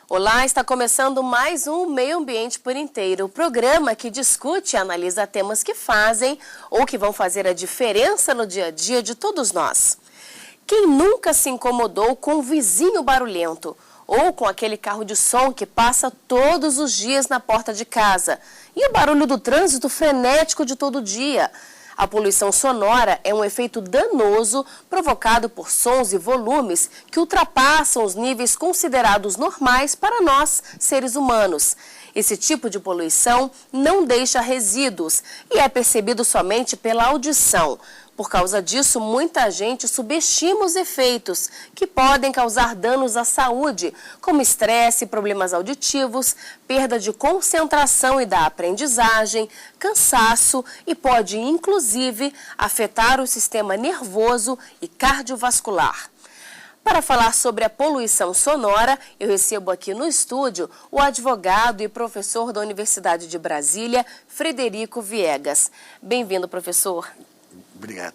Olá, está começando mais um Meio Ambiente por Inteiro, o programa que discute e analisa temas que fazem ou que vão fazer a diferença no dia a dia de todos nós. Quem nunca se incomodou com um vizinho barulhento ou com aquele carro de som que passa todos os dias na porta de casa? E o barulho do trânsito frenético de todo dia? A poluição sonora é um efeito danoso provocado por sons e volumes que ultrapassam os níveis considerados normais para nós, seres humanos. Esse tipo de poluição não deixa resíduos e é percebido somente pela audição. Por causa disso, muita gente subestima os efeitos que podem causar danos à saúde, como estresse, problemas auditivos, perda de concentração e da aprendizagem, cansaço e pode, inclusive, afetar o sistema nervoso e cardiovascular. Para falar sobre a poluição sonora, eu recebo aqui no estúdio o advogado e professor da Universidade de Brasília, Frederico Viegas. Bem-vindo, professor.
Obrigado.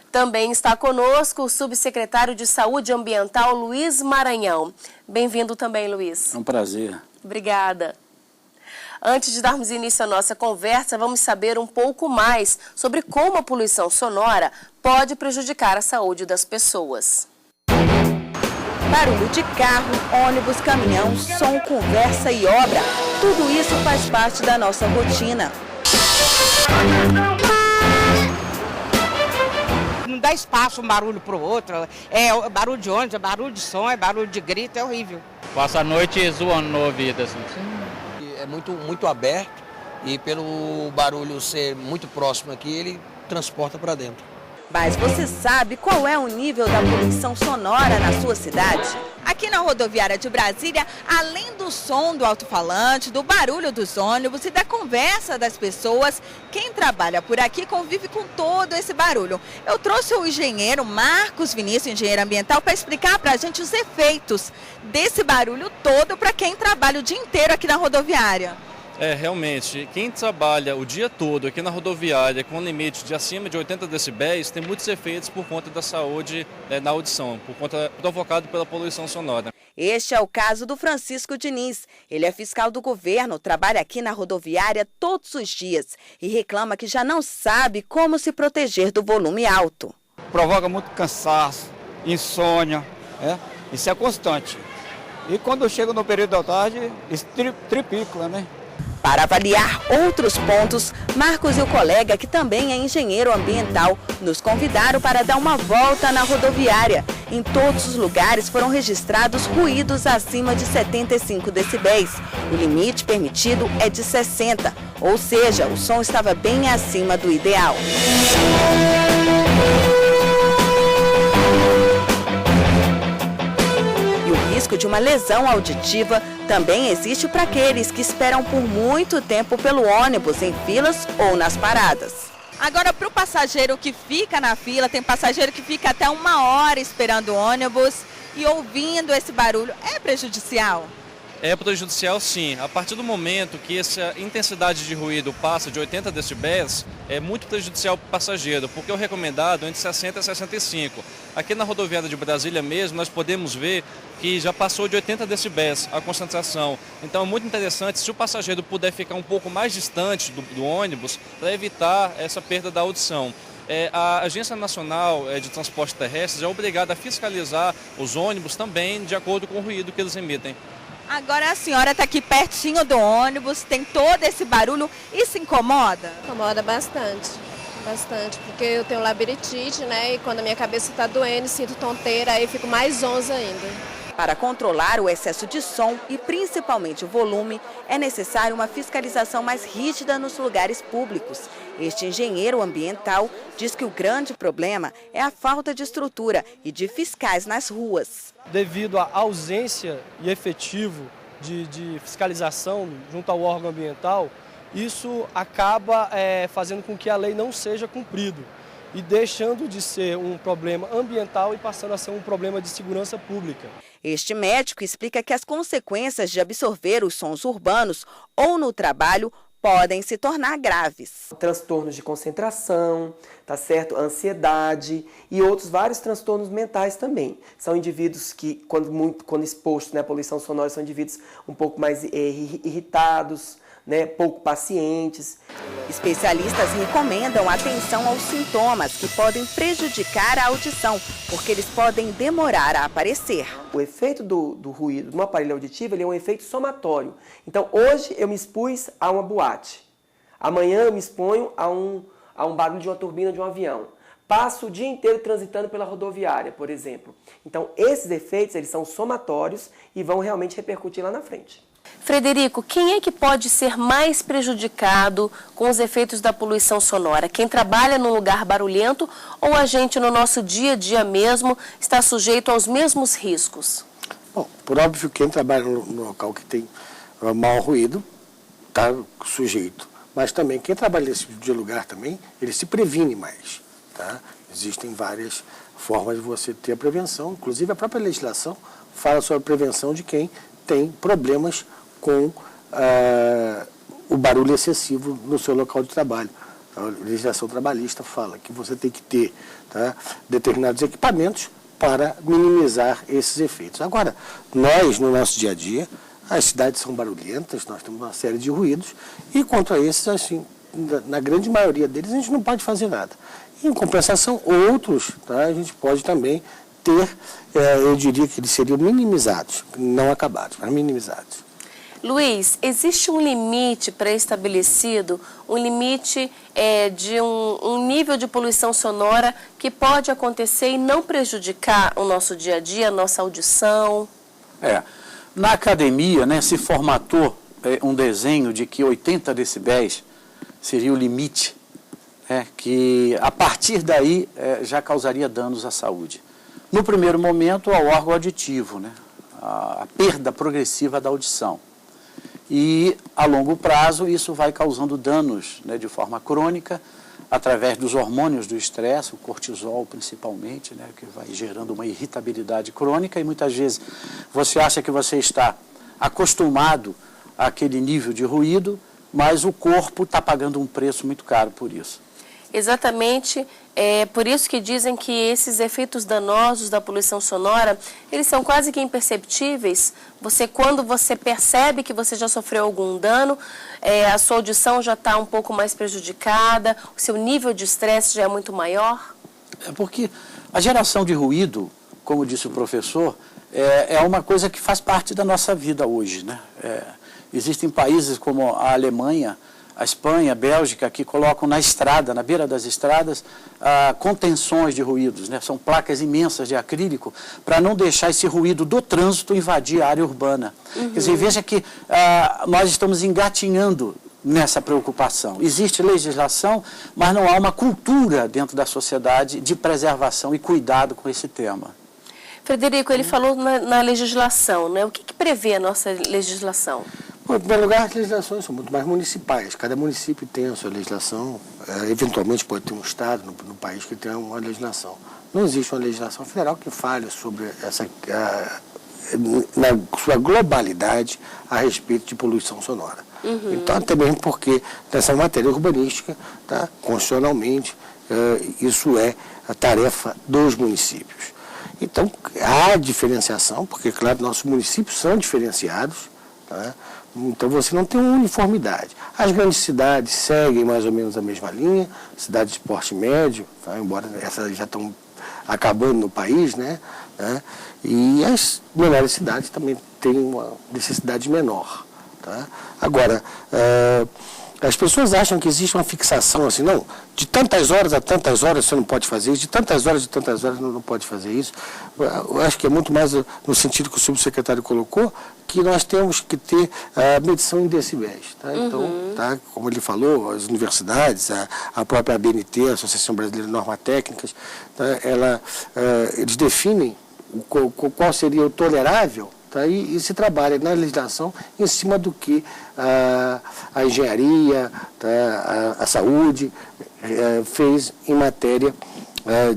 Também está conosco o subsecretário de Saúde Ambiental, Luiz Maranhão. Bem-vindo também, Luiz.
É um prazer.
Obrigada. Antes de darmos início à nossa conversa, vamos saber um pouco mais sobre como a poluição sonora pode prejudicar a saúde das pessoas.
Barulho de carro, ônibus, caminhão, som, conversa e obra. Tudo isso faz parte da nossa rotina.
Não dá espaço um barulho para o outro, é barulho de ônibus, é barulho de som, é barulho de grito, é horrível.
Passa a noite zoando no ouvido, assim.
É muito aberto e pelo barulho ser muito próximo aqui, ele transporta para dentro.
Mas você sabe qual é o nível da poluição sonora na sua cidade? Aqui na rodoviária de Brasília, além do som do alto-falante, do barulho dos ônibus e da conversa das pessoas, quem trabalha por aqui convive com todo esse barulho. Eu trouxe o engenheiro Marcos Vinícius, engenheiro ambiental, para explicar para a gente os efeitos desse barulho todo para quem trabalha o dia inteiro aqui na rodoviária.
Realmente, quem trabalha o dia todo aqui na rodoviária com limite de acima de 80 decibéis tem muitos efeitos por conta da saúde na audição, por conta provocado pela poluição sonora.
Este é o caso do Francisco Diniz. Ele é fiscal do governo, trabalha aqui na rodoviária todos os dias e reclama que já não sabe como se proteger do volume alto.
Provoca muito cansaço, insônia, isso é constante. E quando chega no período da tarde, isso triplicam, né?
Para avaliar outros pontos, Marcos e o colega, que também é engenheiro ambiental, nos convidaram para dar uma volta na rodoviária. Em todos os lugares foram registrados ruídos acima de 75 decibéis. O limite permitido é de 60, ou seja, o som estava bem acima do ideal. O risco de uma lesão auditiva também existe para aqueles que esperam por muito tempo pelo ônibus em filas ou nas paradas. Agora, para o passageiro que fica na fila, tem passageiro que fica até 1 hora esperando o ônibus e ouvindo esse barulho, é prejudicial?
É prejudicial, sim. A partir do momento que essa intensidade de ruído passa de 80 decibéis, é muito prejudicial para o passageiro, porque o recomendado é entre 60 e 65. Aqui na rodoviária de Brasília mesmo, nós podemos ver que já passou de 80 decibéis a concentração. Então é muito interessante se o passageiro puder ficar um pouco mais distante do ônibus para evitar essa perda da audição. A Agência Nacional de Transporte Terrestre é obrigada a fiscalizar os ônibus também de acordo com o ruído que eles emitem.
Agora a senhora está aqui pertinho do ônibus, tem todo esse barulho, isso incomoda?
Incomoda bastante, porque eu tenho labirintite, né? E quando a minha cabeça está doendo, sinto tonteira, aí fico mais zonza ainda.
Para controlar o excesso de som e principalmente o volume, é necessário uma fiscalização mais rígida nos lugares públicos. Este engenheiro ambiental diz que o grande problema é a falta de estrutura e de fiscais nas ruas.
Devido à ausência e efetivo de fiscalização junto ao órgão ambiental, isso acaba fazendo com que a lei não seja cumprida e deixando de ser um problema ambiental e passando a ser um problema de segurança pública.
Este médico explica que as consequências de absorver os sons urbanos ou no trabalho podem se tornar graves.
Transtornos de concentração, tá certo? Ansiedade e outros vários transtornos mentais também. São indivíduos que, quando expostos à poluição sonora, são indivíduos um pouco mais irritados, né, pouco pacientes.
Especialistas recomendam atenção aos sintomas que podem prejudicar a audição, porque eles podem demorar a aparecer.
O efeito do ruído no aparelho auditivo ele é um efeito somatório. Então, hoje eu me expus a uma boate. Amanhã eu me exponho a um barulho de uma turbina de um avião. Passo o dia inteiro transitando pela rodoviária, por exemplo. Então, esses efeitos eles são somatórios e vão realmente repercutir lá na frente.
Frederico, quem é que pode ser mais prejudicado com os efeitos da poluição sonora? Quem trabalha num lugar barulhento ou a gente no nosso dia a dia mesmo está sujeito aos mesmos riscos?
Bom, por óbvio, quem trabalha no local que tem mau ruído está sujeito. Mas também quem trabalha nesse tipo de lugar também, ele se previne mais. Tá? Existem várias formas de você ter a prevenção, inclusive a própria legislação fala sobre a prevenção de quem tem problemas com o barulho excessivo no seu local de trabalho. A legislação trabalhista fala que você tem que ter determinados equipamentos para minimizar esses efeitos. Agora, nós, no nosso dia a dia, as cidades são barulhentas, nós temos uma série de ruídos, e contra esses, assim, na grande maioria deles, a gente não pode fazer nada. Em compensação, outros, a gente pode também ter, eu diria que eles seriam minimizados, não acabados, mas minimizados.
Luiz, existe um limite pré-estabelecido, um limite de um nível de poluição sonora que pode acontecer e não prejudicar o nosso dia a dia, a nossa audição?
Na academia, né, se formatou um desenho de que 80 decibéis seria o limite, que a partir daí já causaria danos à saúde. No primeiro momento, ao órgão auditivo, né, a perda progressiva da audição. E, a longo prazo, isso vai causando danos, né, de forma crônica, através dos hormônios do estresse, o cortisol principalmente, né, que vai gerando uma irritabilidade crônica, e muitas vezes você acha que você está acostumado àquele nível de ruído mas o corpo está pagando um preço muito caro por isso.
Exatamente, é por isso que dizem que esses efeitos danosos da poluição sonora, eles são quase que imperceptíveis. Quando você percebe que você já sofreu algum dano, a sua audição já está um pouco mais prejudicada, o seu nível de estresse já é muito maior.
É porque a geração de ruído, como disse o professor, é uma coisa que faz parte da nossa vida hoje, né? Existem países como a Alemanha, a Espanha, a Bélgica, que colocam na estrada, na beira das estradas, contenções de ruídos, né? São placas imensas de acrílico para não deixar esse ruído do trânsito invadir a área urbana. Quer dizer, veja que nós estamos engatinhando nessa preocupação. Existe legislação, mas não há uma cultura dentro da sociedade de preservação e cuidado com esse tema.
Frederico, ele falou na legislação, né? O que prevê a nossa legislação?
Bom, em primeiro lugar, as legislações são muito mais municipais. Cada município tem a sua legislação. Eventualmente pode ter um estado no país que tem uma legislação. Não existe uma legislação federal que fale sobre na sua globalidade a respeito de poluição sonora. Então, até mesmo porque nessa matéria urbanística, tá, constitucionalmente, isso é a tarefa dos municípios. Então, há diferenciação, porque, claro, nossos municípios são diferenciados, tá? Então você não tem uma uniformidade. As grandes cidades seguem mais ou menos a mesma linha, cidades de porte médio, tá? Embora essas já estão acabando no país, né? E as menores cidades também têm uma necessidade menor. Tá? Agora, as pessoas acham que existe uma fixação assim, não, de tantas horas a tantas horas você não pode fazer isso, de tantas horas não pode fazer isso. Eu acho que é muito mais no sentido que o subsecretário colocou, que nós temos que ter a medição em decibéis. Tá? Então, tá, como ele falou, as universidades, a própria ABNT, a Associação Brasileira de Normas Técnicas, tá, eles definem qual seria o tolerável. Tá, e se trabalha na legislação em cima do que a engenharia, tá, a saúde fez em matéria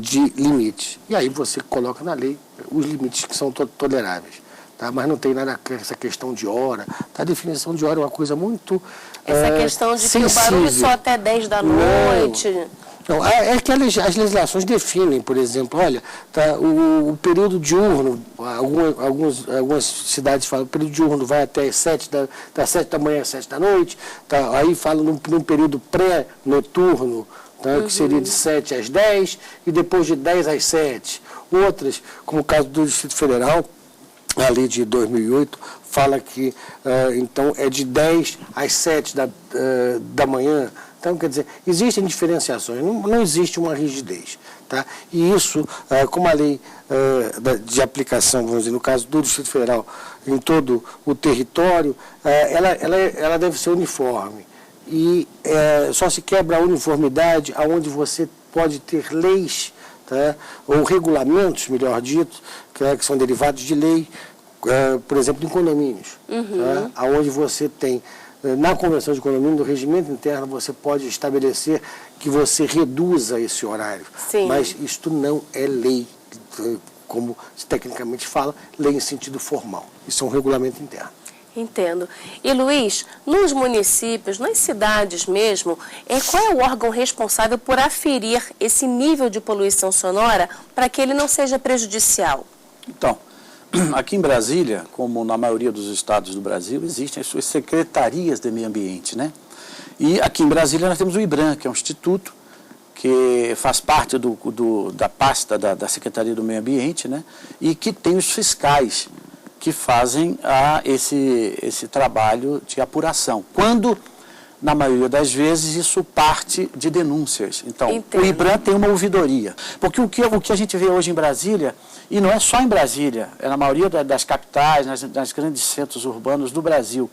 de limites. E aí você coloca na lei os limites que são toleráveis. Tá, mas não tem nada essa questão de hora. Tá, a definição de hora é uma coisa muito
essa questão de
sensível.
Que o barulho só até 10 da noite...
Não, é que as legislações definem, por exemplo, olha, tá, o período diurno, algumas cidades falam, o período diurno vai até as 7 da manhã às 7 da noite, tá, aí falam num período pré-noturno, tá, que seria de 7 às 10 e depois de 10 às 7. Outras, como o caso do Distrito Federal, a lei de 2008, fala que então é de 10 às 7 da manhã. Então, quer dizer, existem diferenciações, não existe uma rigidez. Tá? E isso, como a lei de aplicação, vamos dizer, no caso do Distrito Federal, em todo o território, ela deve ser uniforme. E só se quebra a uniformidade aonde você pode ter leis, tá? Ou regulamentos, melhor dito, que são derivados de lei, por exemplo, em condomínios, tá? Onde você tem... Na Convenção de Condomínio, no regimento interno, você pode estabelecer que você reduza esse horário.
Sim.
Mas isto não é lei, como se tecnicamente fala, lei em sentido formal. Isso é um regulamento interno.
Entendo. E, Luiz, nos municípios, nas cidades mesmo, qual é o órgão responsável por aferir esse nível de poluição sonora para que ele não seja prejudicial?
Então, aqui em Brasília, como na maioria dos estados do Brasil, existem as suas secretarias de meio ambiente, né? E aqui em Brasília nós temos o IBRAM, que é um instituto que faz parte da pasta da Secretaria do Meio Ambiente, né? E que tem os fiscais que fazem esse trabalho de apuração. Quando, na maioria das vezes, isso parte de denúncias. Então, o IBRAM tem uma ouvidoria. Porque o que a gente vê hoje em Brasília, e não é só em Brasília, é na maioria das capitais, nas grandes centros urbanos do Brasil,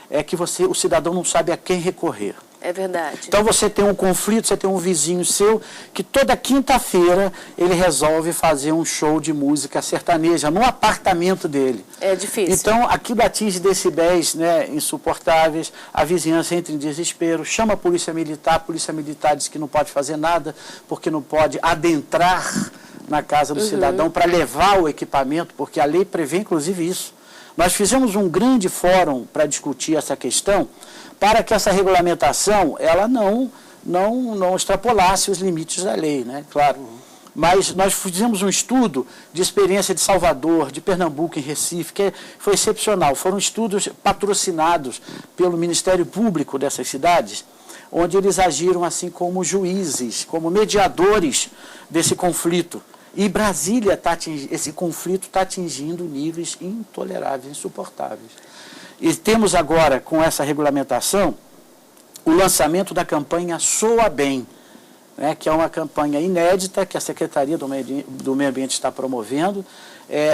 é que o cidadão não sabe a quem recorrer.
É verdade.
Então você tem um conflito, você tem um vizinho seu que toda quinta-feira ele resolve fazer um show de música sertaneja no apartamento dele.
É difícil.
Então aquilo atinge decibéis, né, insuportáveis, a vizinhança entra em desespero, chama a polícia militar diz que não pode fazer nada porque não pode adentrar na casa do cidadão para levar o equipamento, porque a lei prevê inclusive isso. Nós fizemos um grande fórum para discutir essa questão, para que essa regulamentação ela não extrapolasse os limites da lei, né? Claro. Mas nós fizemos um estudo de experiência de Salvador, de Pernambuco, em Recife, que foi excepcional. Foram estudos patrocinados pelo Ministério Público dessas cidades, onde eles agiram assim como juízes, como mediadores desse conflito. E Brasília, esse conflito está atingindo níveis intoleráveis, insuportáveis. E temos agora, com essa regulamentação, o lançamento da campanha Soa Bem, né, que é uma campanha inédita que a Secretaria do Meio Ambiente está promovendo,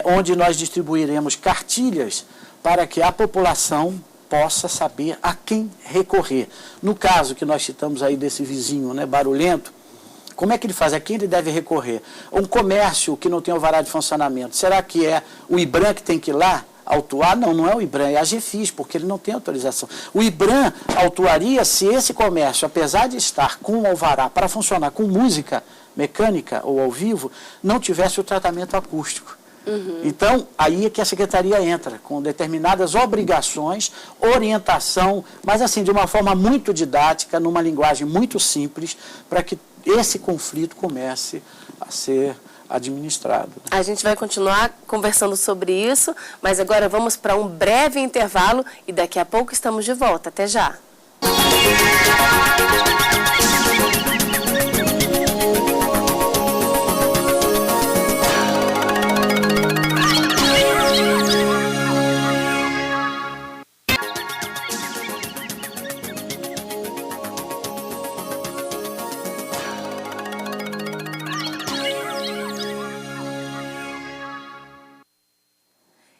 onde nós distribuiremos cartilhas para que a população possa saber a quem recorrer. No caso que nós citamos aí desse vizinho, né, barulhento, como é que ele faz? A quem ele deve recorrer? Um comércio que não tem alvará de funcionamento, será que é o IBRAM que tem que ir lá autuar? Não, não é o IBRAM, é a GFIS, porque ele não tem autorização. O IBRAM autuaria se esse comércio, apesar de estar com um alvará para funcionar com música mecânica ou ao vivo, não tivesse o tratamento acústico. Então, aí é que a Secretaria entra, com determinadas obrigações, orientação, mas assim, de uma forma muito didática, numa linguagem muito simples, para que esse conflito comece a ser administrado.
A gente vai continuar conversando sobre isso, mas agora vamos para um breve intervalo e daqui a pouco estamos de volta. Até já!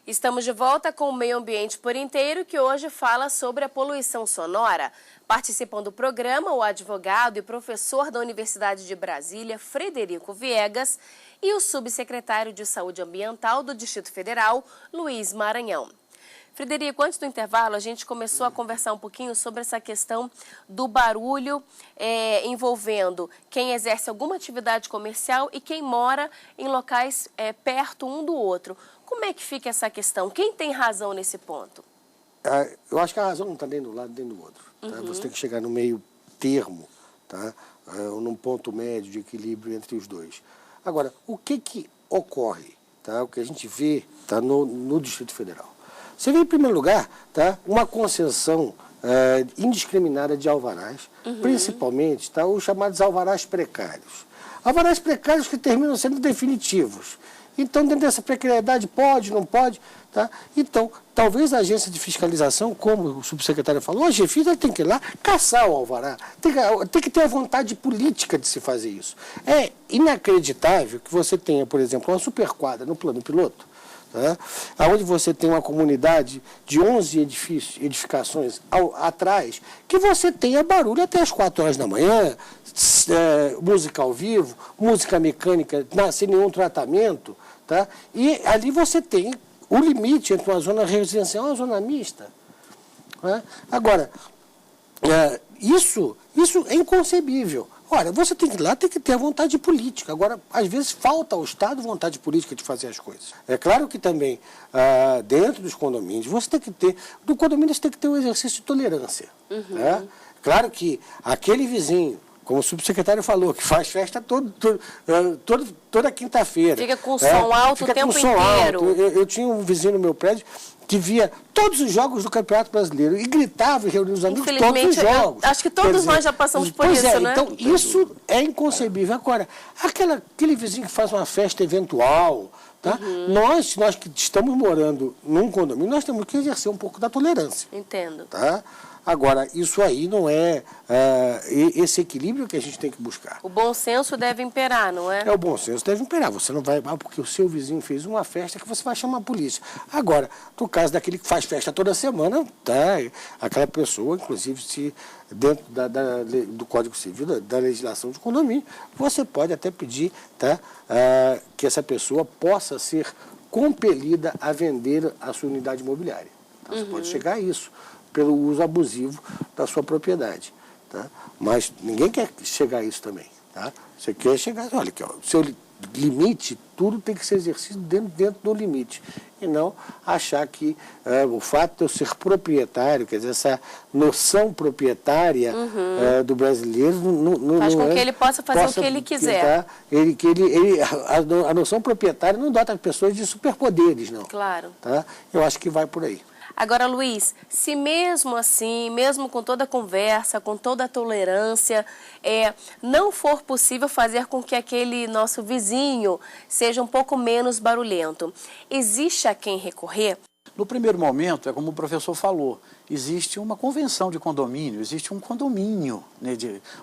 Estamos de volta com o Meio Ambiente por Inteiro, que hoje fala sobre a poluição sonora. Participam do programa o advogado e professor da Universidade de Brasília, Frederico Viegas, e o subsecretário de Saúde Ambiental do Distrito Federal, Luiz Maranhão. Frederico, antes do intervalo, a gente começou a conversar um pouquinho sobre essa questão do barulho envolvendo quem exerce alguma atividade comercial e quem mora em locais perto um do outro. Como é que fica essa questão? Quem tem razão nesse ponto?
Eu acho que a razão não está nem de um lado nem do outro. Tá? Você tem que chegar no meio termo, tá? Num ponto médio de equilíbrio entre os dois. Agora, o que ocorre? Tá? O que a gente vê tá, no Distrito Federal. Você vê, em primeiro lugar, tá, uma concessão indiscriminada de alvarás, principalmente tá, os chamados alvarás precários. Alvarás precários que terminam sendo definitivos. Então, dentro dessa precariedade, pode, não pode. Tá? Então, talvez a agência de fiscalização, como o subsecretário falou, a GFIS tem que ir lá caçar o alvará. Tem que ter a vontade política de se fazer isso. É inacreditável que você tenha, por exemplo, uma superquadra no plano piloto, tá? Onde você tem uma comunidade de 11 edificações atrás, que você tenha barulho até as 4 horas da manhã, música ao vivo, música mecânica sem nenhum tratamento, tá? E ali você tem o limite entre uma zona residencial e uma zona mista. Tá? Agora, isso é inconcebível. Olha, você tem que ir lá, tem que ter a vontade política. Agora, às vezes, falta ao Estado vontade política de fazer as coisas. É claro que também, dentro dos condomínios, você tem que ter... Do condomínio, você tem que ter um exercício de tolerância. Né? Claro que aquele vizinho, como o subsecretário falou, que faz festa toda quinta-feira.
Fica com som alto o tempo inteiro.
Eu tinha um vizinho no meu prédio que via todos os jogos do Campeonato Brasileiro e gritava e reunia os amigos todos os jogos.
Acho que todos nós já passamos por isso, né?
Então, isso é inconcebível. Agora, aquele vizinho que faz uma festa eventual, tá? Nós que estamos morando num condomínio, nós temos que exercer um pouco da tolerância.
Entendo.
Tá? Agora, isso aí não é esse equilíbrio que a gente tem que buscar.
O bom senso deve imperar, não é?
O bom senso deve imperar. Você não vai porque o seu vizinho fez uma festa que você vai chamar a polícia. Agora, no caso daquele que faz festa toda semana, tá? Aquela pessoa, inclusive, se dentro do Código Civil, da legislação de condomínio, você pode até pedir, tá? Que essa pessoa possa ser compelida a vender a sua unidade imobiliária. Tá? Você pode chegar a isso, pelo uso abusivo da sua propriedade. Tá? Mas ninguém quer chegar a isso também. Tá? Você quer chegar, olha aqui, ó, se eu limite, tudo tem que ser exercido dentro do limite. E não achar que o fato de eu ser proprietário, quer dizer, essa noção proprietária do brasileiro
faz com que ele possa fazer o que ele quiser.
A noção proprietária não dota pessoas de superpoderes, não.
Claro.
Tá? Eu acho que vai por aí.
Agora, Luiz, se mesmo assim, mesmo com toda a conversa, com toda a tolerância, não for possível fazer com que aquele nosso vizinho seja um pouco menos barulhento, existe a quem recorrer?
No primeiro momento, é como o professor falou, existe uma convenção de condomínio, existe um condomínio, né,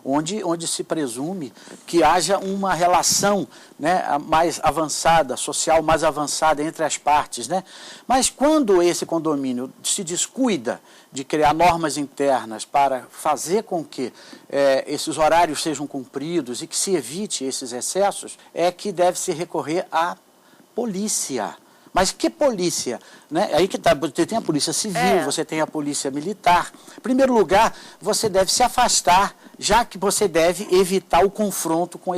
onde se presume que haja uma relação, né, mais avançada, social mais avançada entre as partes, né? Mas quando esse condomínio se descuida de criar normas internas para fazer com que esses horários sejam cumpridos e que se evite esses excessos, é que deve-se recorrer à polícia. Mas que polícia? Né? Aí que tá, você tem a polícia civil, você tem a polícia militar. Em primeiro lugar, você deve se afastar, já que você deve evitar o confronto com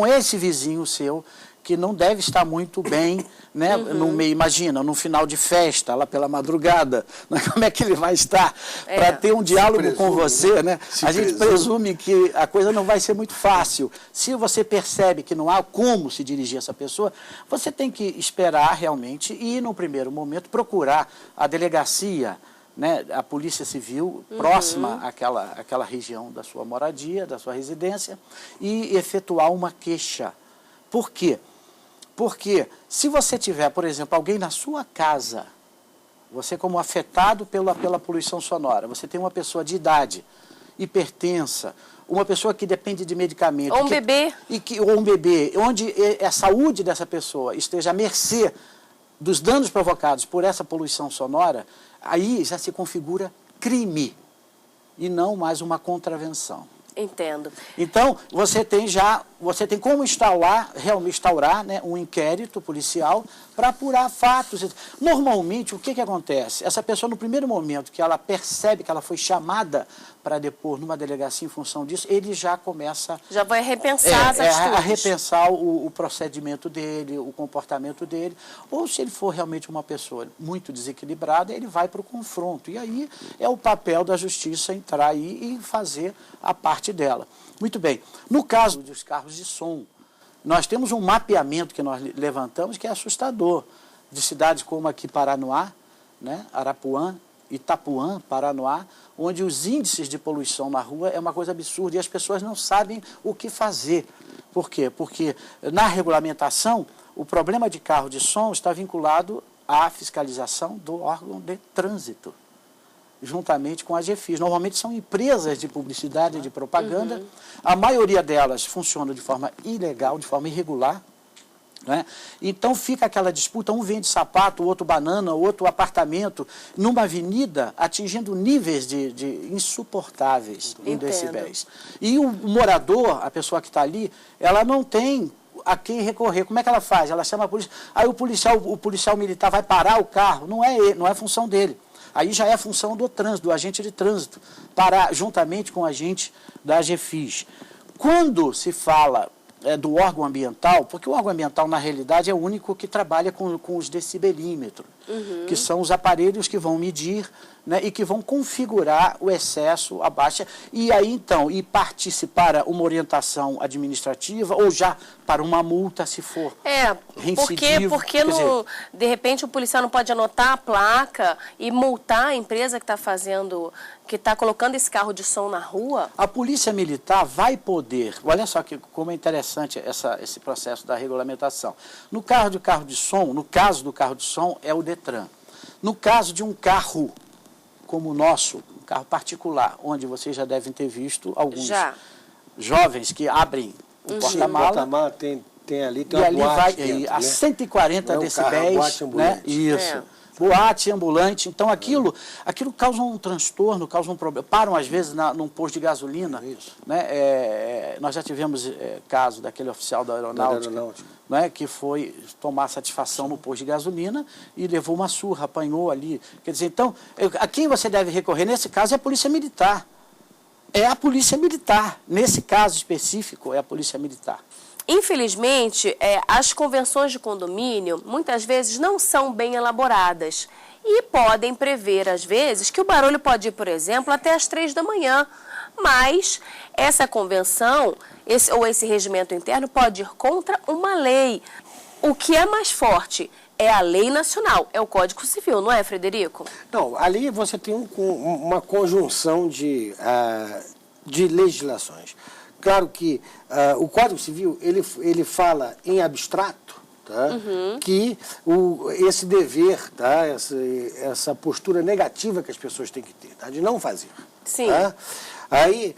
esse vizinho seu, que não deve estar muito bem, né? No meio, imagina, no final de festa, lá pela madrugada, né? Como é que ele vai estar para ter um diálogo com você, né? A gente presume que a coisa não vai ser muito fácil. Se você percebe que não há como se dirigir a essa pessoa, você tem que esperar realmente e, no primeiro momento, procurar a delegacia, né, a polícia civil próxima àquela região da sua moradia, da sua residência, e efetuar uma queixa. Por quê? Porque se você tiver, por exemplo, alguém na sua casa, você como afetado pela poluição sonora, você tem uma pessoa de idade, hipertensa, uma pessoa que depende de medicamento.
Ou um bebê.
Ou um bebê, onde a saúde dessa pessoa esteja à mercê dos danos provocados por essa poluição sonora, aí já se configura crime e não mais uma contravenção.
Entendo.
Então, você tem como instaurar, né, um inquérito policial para apurar fatos. Normalmente, o que acontece? Essa pessoa, no primeiro momento que ela percebe que ela foi chamada para depor numa delegacia em função disso, ele já começa...
Já vai repensar as atitudes.
A repensar o procedimento dele, o comportamento dele. Ou se ele for realmente uma pessoa muito desequilibrada, ele vai para o confronto. E aí é o papel da justiça entrar aí e fazer a parte dela. Muito bem. No caso dos carros de som, nós temos um mapeamento que nós levantamos que é assustador, de cidades como aqui Paranoá, né, Arapuã, Itapuã, Paranoá, onde os índices de poluição na rua é uma coisa absurda e as pessoas não sabem o que fazer. Por quê? Porque na regulamentação, o problema de carro de som está vinculado à fiscalização do órgão de trânsito, juntamente com a GFIS. Normalmente são empresas de publicidade e de propaganda. A maioria delas funciona de forma ilegal, de forma irregular. Né? Então fica aquela disputa, um vende sapato, o outro banana, o outro apartamento, numa avenida, atingindo níveis de insuportáveis em decibéis. E o morador, a pessoa que está ali, ela não tem a quem recorrer. Como é que ela faz? Ela chama a polícia, aí o policial militar vai parar o carro, não é função dele. Aí já é a função do trânsito, do agente de trânsito, parar juntamente com o agente da GFIS. Quando se fala do órgão ambiental, porque o órgão ambiental, na realidade, é o único que trabalha com os decibelímetros, que são os aparelhos que vão medir, né, e que vão configurar o excesso, a baixa, e aí, então, partir para uma orientação administrativa ou já para uma multa, se for reincidivo.
Porque de repente o policial não pode anotar a placa e multar a empresa que está fazendo, que está colocando esse carro de som na rua?
A polícia militar vai poder, olha só como é interessante esse processo da regulamentação. No caso do carro de som, é o DETRAN. No caso de um carro como o nosso, um carro particular, onde vocês já devem ter visto alguns jovens que abrem o porta-mala.
Tem ali
e ali vai a 140 decibéis.
Boate ambulante.
Né? Isso. Boate ambulante. Então, aquilo causa um transtorno, causa um problema. Param, às vezes, num posto de gasolina. Né? Nós já tivemos caso daquele oficial da aeronáutica. Né, que foi tomar satisfação no posto de gasolina e levou uma surra, apanhou ali. Quer dizer, então, a quem você deve recorrer nesse caso é a Polícia Militar. É a Polícia Militar. Nesse caso específico, é a Polícia Militar.
Infelizmente, as convenções de condomínio muitas vezes não são bem elaboradas e podem prever, às vezes, que o barulho pode ir, por exemplo, até às 3 da manhã. Mas essa convenção, esse regimento interno pode ir contra uma lei. O que é mais forte é a lei nacional, é o Código Civil, não é, Frederico?
Não, ali você tem uma conjunção de legislações. Claro que o Código Civil, ele fala em abstrato, tá? Que esse dever, tá? essa postura negativa que as pessoas têm que ter, tá? De não fazer.
Sim.
Tá? Aí,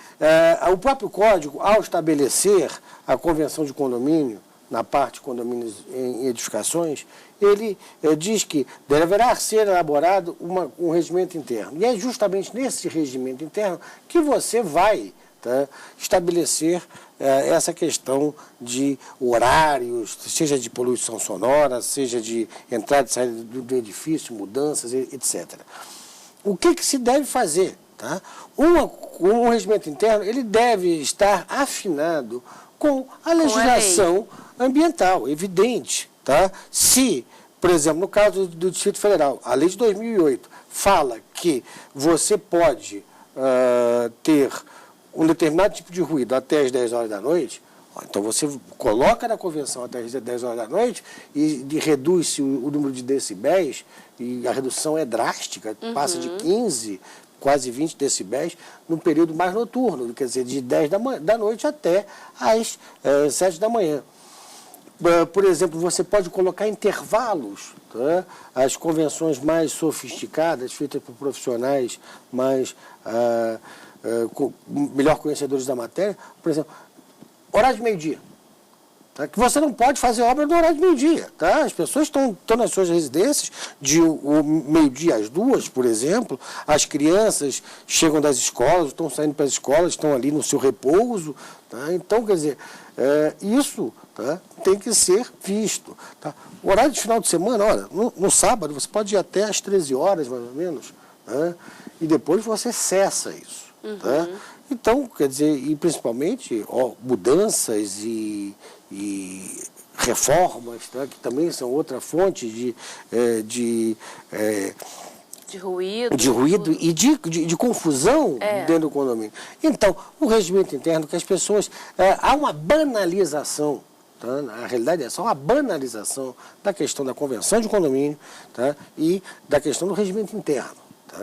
o próprio Código, ao estabelecer a Convenção de Condomínio, na parte de condomínios em edificações, ele diz que deverá ser elaborado um regimento interno. E é justamente nesse regimento interno que você vai, tá, estabelecer essa questão de horários, seja de poluição sonora, seja de entrada e saída do edifício, mudanças, etc. O que se deve fazer? Tá? Um regimento interno, ele deve estar afinado com a legislação ambiental, evidente. Tá? Se, por exemplo, no caso do Distrito Federal, a lei de 2008 fala que você pode ter um determinado tipo de ruído até as 10 horas da noite, então você coloca na convenção até as 10 horas da noite e reduz-se o número de decibéis, e a redução é drástica, passa de 15, quase 20 decibéis no período mais noturno, quer dizer, de 10 da noite até as 7 da manhã. Por exemplo, você pode colocar intervalos, tá? As convenções mais sofisticadas, feitas por profissionais mais melhor conhecedores da matéria, por exemplo, horário de meio-dia. Tá? Que você não pode fazer obra no horário de meio-dia. Tá? As pessoas estão nas suas residências de meio-dia às 2, por exemplo, as crianças chegam das escolas, estão saindo para as escolas, estão ali no seu repouso. Tá? Então, quer dizer, isso, tá, tem que ser visto. Tá? O horário de final de semana, olha, no sábado você pode ir até às 13 horas, mais ou menos, tá? E depois você cessa isso. Tá? Então, quer dizer, e principalmente mudanças e reformas, tá? Que também são outra fonte de ruído e de confusão dentro do condomínio. Então, o regimento interno, que as pessoas... há uma banalização, tá? Na realidade é só uma banalização da questão da convenção de condomínio, tá? E da questão do regimento interno. Tá?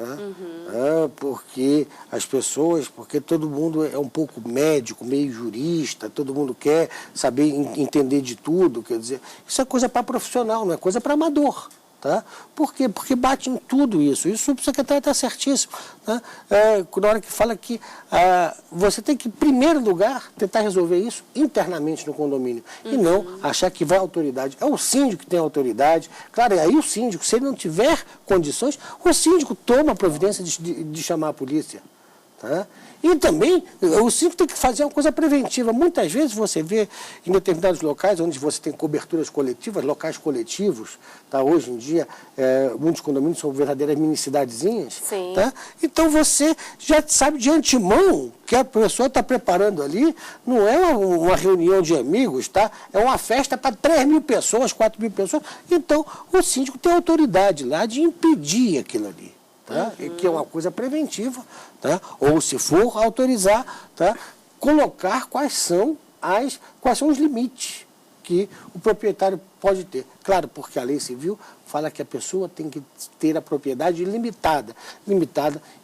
Porque as pessoas, porque todo mundo é um pouco médico, meio jurista, todo mundo quer saber entender de tudo, quer dizer, isso é coisa para profissional, não é coisa para amador. Tá? Por quê? Porque bate em tudo isso. E o subsecretário está certíssimo. Tá? Na hora que fala que você tem que, em primeiro lugar, tentar resolver isso internamente no condomínio. E não achar que vai a autoridade. É o síndico que tem autoridade. Claro, aí o síndico, se ele não tiver condições, o síndico toma a providência de chamar a polícia. Tá? E também, o síndico tem que fazer uma coisa preventiva. Muitas vezes você vê em determinados locais, onde você tem coberturas coletivas, locais coletivos, tá? Hoje em dia, muitos condomínios são verdadeiras mini-cidadezinhas. Tá? Então você já sabe de antemão que a pessoa está preparando ali, não é uma reunião de amigos, tá? É uma festa para 3.000 pessoas, 4.000 pessoas. Então, o síndico tem autoridade lá de impedir aquilo ali. Tá? Que é uma coisa preventiva, tá? Ou se for autorizar, tá? Colocar quais são os limites que o proprietário pode ter. Claro, porque a lei civil fala que a pessoa tem que ter a propriedade limitada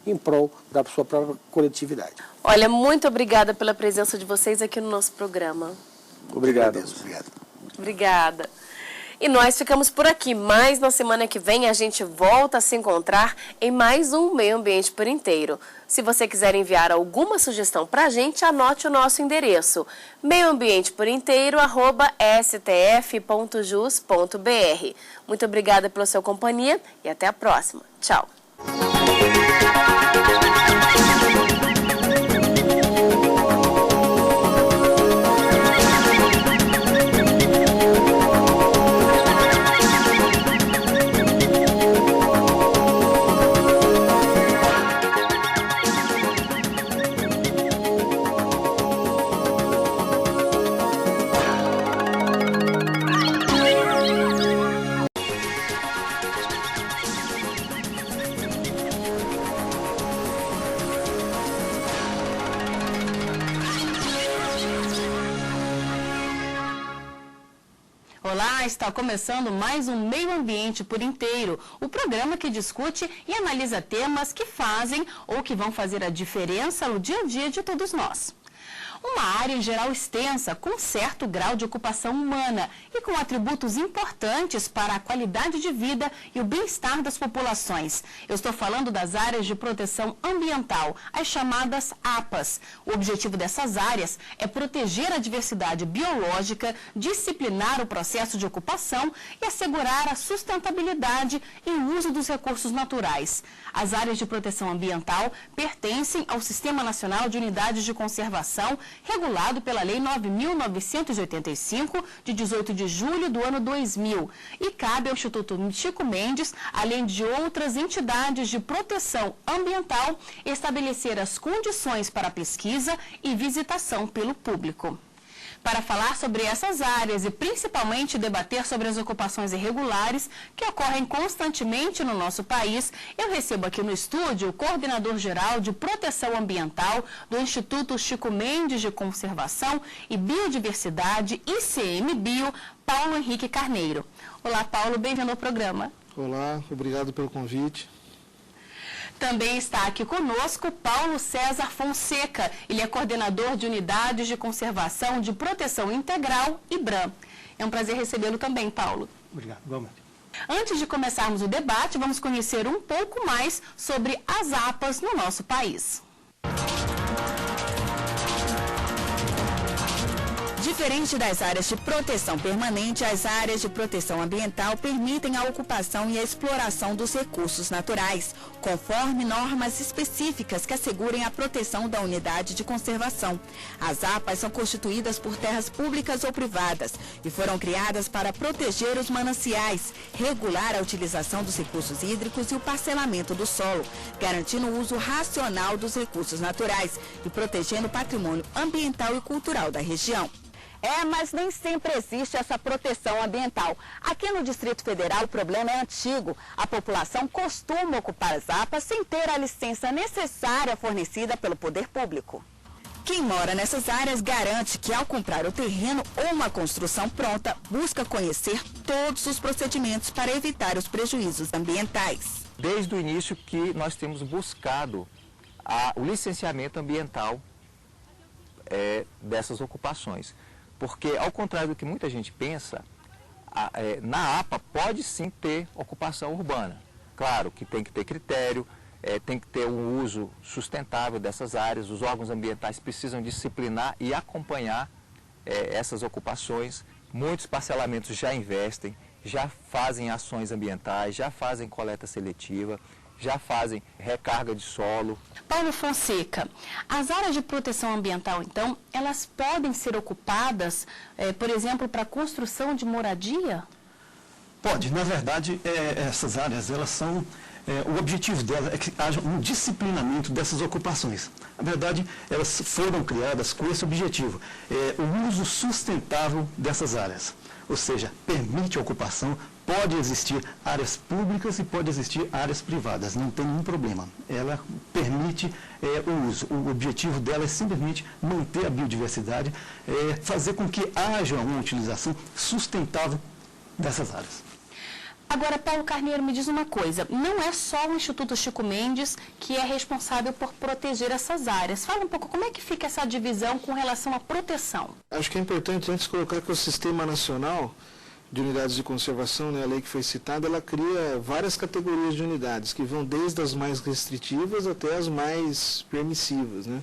em prol da sua própria coletividade.
Olha, muito obrigada pela presença de vocês aqui no nosso programa.
Obrigado.
Obrigada. E nós ficamos por aqui, mas na semana que vem a gente volta a se encontrar em mais um Meio Ambiente por Inteiro. Se você quiser enviar alguma sugestão para a gente, anote o nosso endereço, meioambienteporinteiro@stf.jus.br. Muito obrigada pela sua companhia e até a próxima. Tchau.
está começando mais um Meio Ambiente por Inteiro, o programa que discute e analisa temas que fazem ou que vão fazer a diferença no dia a dia de todos nós. Uma área em geral extensa, com certo grau de ocupação humana e com atributos importantes para a qualidade de vida e o bem-estar das populações. Eu estou falando das áreas de proteção ambiental, as chamadas APAs. O objetivo dessas áreas é proteger a diversidade biológica, disciplinar o processo de ocupação e assegurar a sustentabilidade e o uso dos recursos naturais. As áreas de proteção ambiental pertencem ao Sistema Nacional de Unidades de Conservação, regulado pela Lei 9.985, de 18 de julho do ano 2000, e cabe ao Instituto Chico Mendes, além de outras entidades de proteção ambiental, estabelecer as condições para a pesquisa e visitação pelo público. Para falar sobre essas áreas e principalmente debater sobre as ocupações irregulares que ocorrem constantemente no nosso país, eu recebo aqui no estúdio o coordenador-geral de Proteção Ambiental do Instituto Chico Mendes de Conservação e Biodiversidade, ICMBio, Paulo Henrique Carneiro. Olá, Paulo, bem-vindo ao programa.
Olá, obrigado pelo convite.
Também está aqui conosco Paulo César Fonseca. Ele é coordenador de Unidades de Conservação de Proteção Integral, IBRAM. É um prazer recebê-lo também, Paulo.
Obrigado, igualmente.
Antes de começarmos o debate, vamos conhecer um pouco mais sobre as APAs no nosso país.
Diferente das áreas de proteção permanente, as áreas de proteção ambiental permitem a ocupação e a exploração dos recursos naturais, conforme normas específicas que assegurem a proteção da unidade de conservação. As APAs são constituídas por terras públicas ou privadas e foram criadas para proteger os mananciais, regular a utilização dos recursos hídricos e o parcelamento do solo, garantindo o uso racional dos recursos naturais e protegendo o patrimônio ambiental e cultural da região. Mas nem sempre existe essa proteção ambiental. Aqui no Distrito Federal o problema é antigo. A população costuma ocupar as APAs sem ter a licença necessária fornecida pelo poder público. Quem mora nessas áreas garante que ao comprar o terreno ou uma construção pronta, busca conhecer todos os procedimentos para evitar os prejuízos ambientais.
Desde o início que nós temos buscado o licenciamento ambiental dessas ocupações. Porque, ao contrário do que muita gente pensa, na APA pode sim ter ocupação urbana. Claro que tem que ter critério, tem que ter um uso sustentável dessas áreas, os órgãos ambientais precisam disciplinar e acompanhar essas ocupações. Muitos parcelamentos já investem, já fazem ações ambientais, já fazem coleta seletiva, já fazem recarga de solo.
Paulo Fonseca, as áreas de proteção ambiental, então, elas podem ser ocupadas, por exemplo, para a construção de moradia?
Pode. Na verdade, essas áreas, elas são... o objetivo delas é que haja um disciplinamento dessas ocupações. Na verdade, elas foram criadas com esse objetivo, o uso sustentável dessas áreas. Ou seja, permite a ocupação, pode existir áreas públicas e pode existir áreas privadas, não tem nenhum problema. Ela permite o uso. O objetivo dela é simplesmente manter a biodiversidade, fazer com que haja uma utilização sustentável dessas áreas.
Agora, Paulo Carneiro, me diz uma coisa, não é só o Instituto Chico Mendes que é responsável por proteger essas áreas. Fala um pouco como é que fica essa divisão com relação à proteção.
Acho que é importante antes colocar que o Sistema Nacional de Unidades de Conservação, a lei que foi citada, ela cria várias categorias de unidades, que vão desde as mais restritivas até as mais permissivas, né?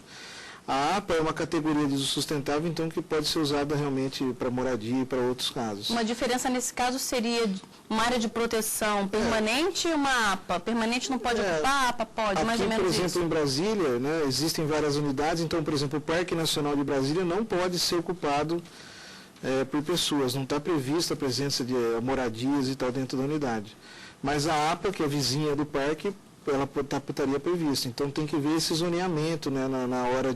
A APA é uma categoria de uso sustentável, então, que pode ser usada realmente para moradia e para outros casos.
Uma diferença nesse caso seria uma área de proteção permanente e uma APA. Permanente não pode ocupar, a APA pode,
aqui,
mais ou menos
por exemplo,
isso.
em Brasília, né, existem várias unidades, então, por exemplo, o Parque Nacional de Brasília não pode ser ocupado por pessoas, não está prevista a presença de moradias e tal dentro da unidade. Mas a APA, que é vizinha do parque, ela estaria prevista. Então tem que ver esse zoneamento, né, na hora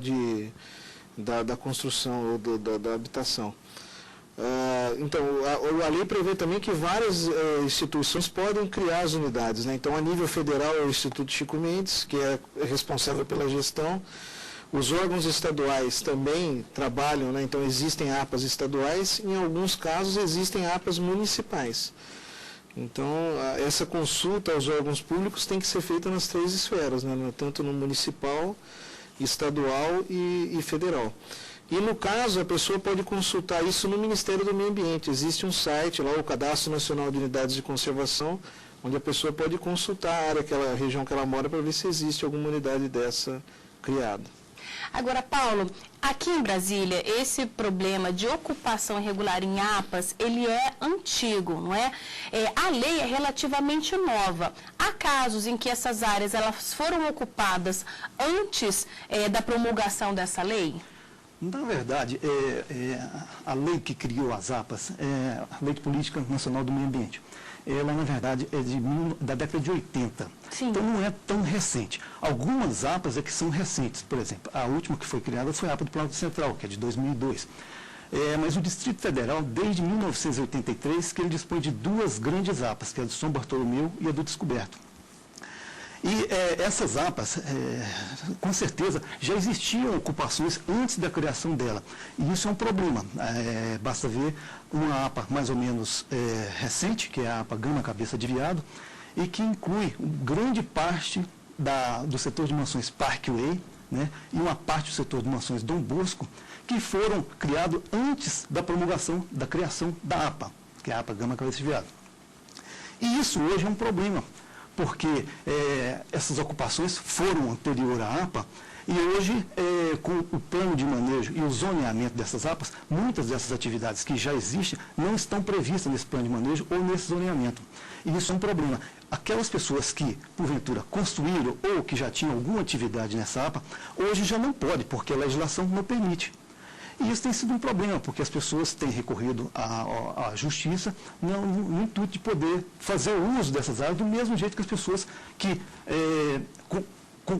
da construção ou da habitação. Então, a lei prevê também que várias instituições podem criar as unidades, né? Então, a nível federal é o Instituto Chico Mendes, que é responsável pela gestão.
Os órgãos estaduais também trabalham, né? Então existem APAs estaduais, em alguns casos existem APAs municipais. Então, essa consulta aos órgãos públicos tem que ser feita nas 3 esferas, né? Tanto no municipal, estadual e federal. E no caso, a pessoa pode consultar isso no Ministério do Meio Ambiente. Existe um site lá, o Cadastro Nacional de Unidades de Conservação, onde a pessoa pode consultar a área, a região que ela mora, para ver se existe alguma unidade dessa criada.
Agora, Paulo, aqui em Brasília, esse problema de ocupação irregular em APAs, ele é antigo, não é? A lei é relativamente nova. Há casos em que essas áreas elas foram ocupadas antes da promulgação dessa lei?
Na verdade, a lei que criou as APAs é a Lei de Política Nacional do Meio Ambiente. Ela, na verdade, é da década de 80. Sim. Então, não é tão recente. Algumas APAs é que são recentes. Por exemplo, a última que foi criada foi a APA do Planalto Central, que é de 2002. Mas o Distrito Federal, desde 1983, que ele dispõe de 2 grandes APAs, que é a do São Bartolomeu e a do Descoberto. E essas APAs, com certeza, já existiam ocupações antes da criação dela. E isso é um problema. Basta ver uma APA mais ou menos recente, que é a APA Gama Cabeça de Veado, e que inclui grande parte do setor de mansões Parkway, né, e uma parte do setor de mansões Dom Bosco, que foram criados antes da promulgação, da criação da APA, que é a APA Gama Cabeça de Veado. E isso hoje é um problema, porque essas ocupações foram anterior à APA e hoje, com o plano de manejo e o zoneamento dessas APAs, muitas dessas atividades que já existem não estão previstas nesse plano de manejo ou nesse zoneamento. E isso é um problema. Aquelas pessoas que, porventura, construíram ou que já tinham alguma atividade nessa APA, hoje já não pode, porque a legislação não permite. E isso tem sido um problema, porque as pessoas têm recorrido à justiça no intuito de poder fazer o uso dessas áreas do mesmo jeito que as pessoas que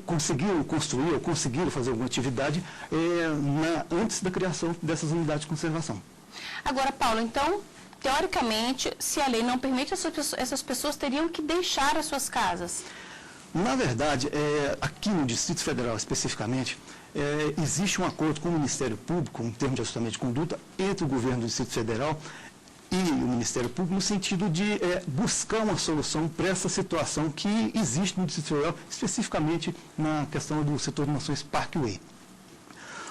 conseguiram construir ou conseguiram fazer alguma atividade antes da criação dessas unidades de conservação.
Agora, Paulo, então, teoricamente, se a lei não permite, essas pessoas teriam que deixar as suas casas?
Na verdade, aqui no Distrito Federal especificamente, existe um acordo com o Ministério Público, em termos de ajustamento de conduta, entre o governo do Distrito Federal e o Ministério Público, no sentido de buscar uma solução para essa situação que existe no Distrito Federal, especificamente na questão do setor de mansões Parkway.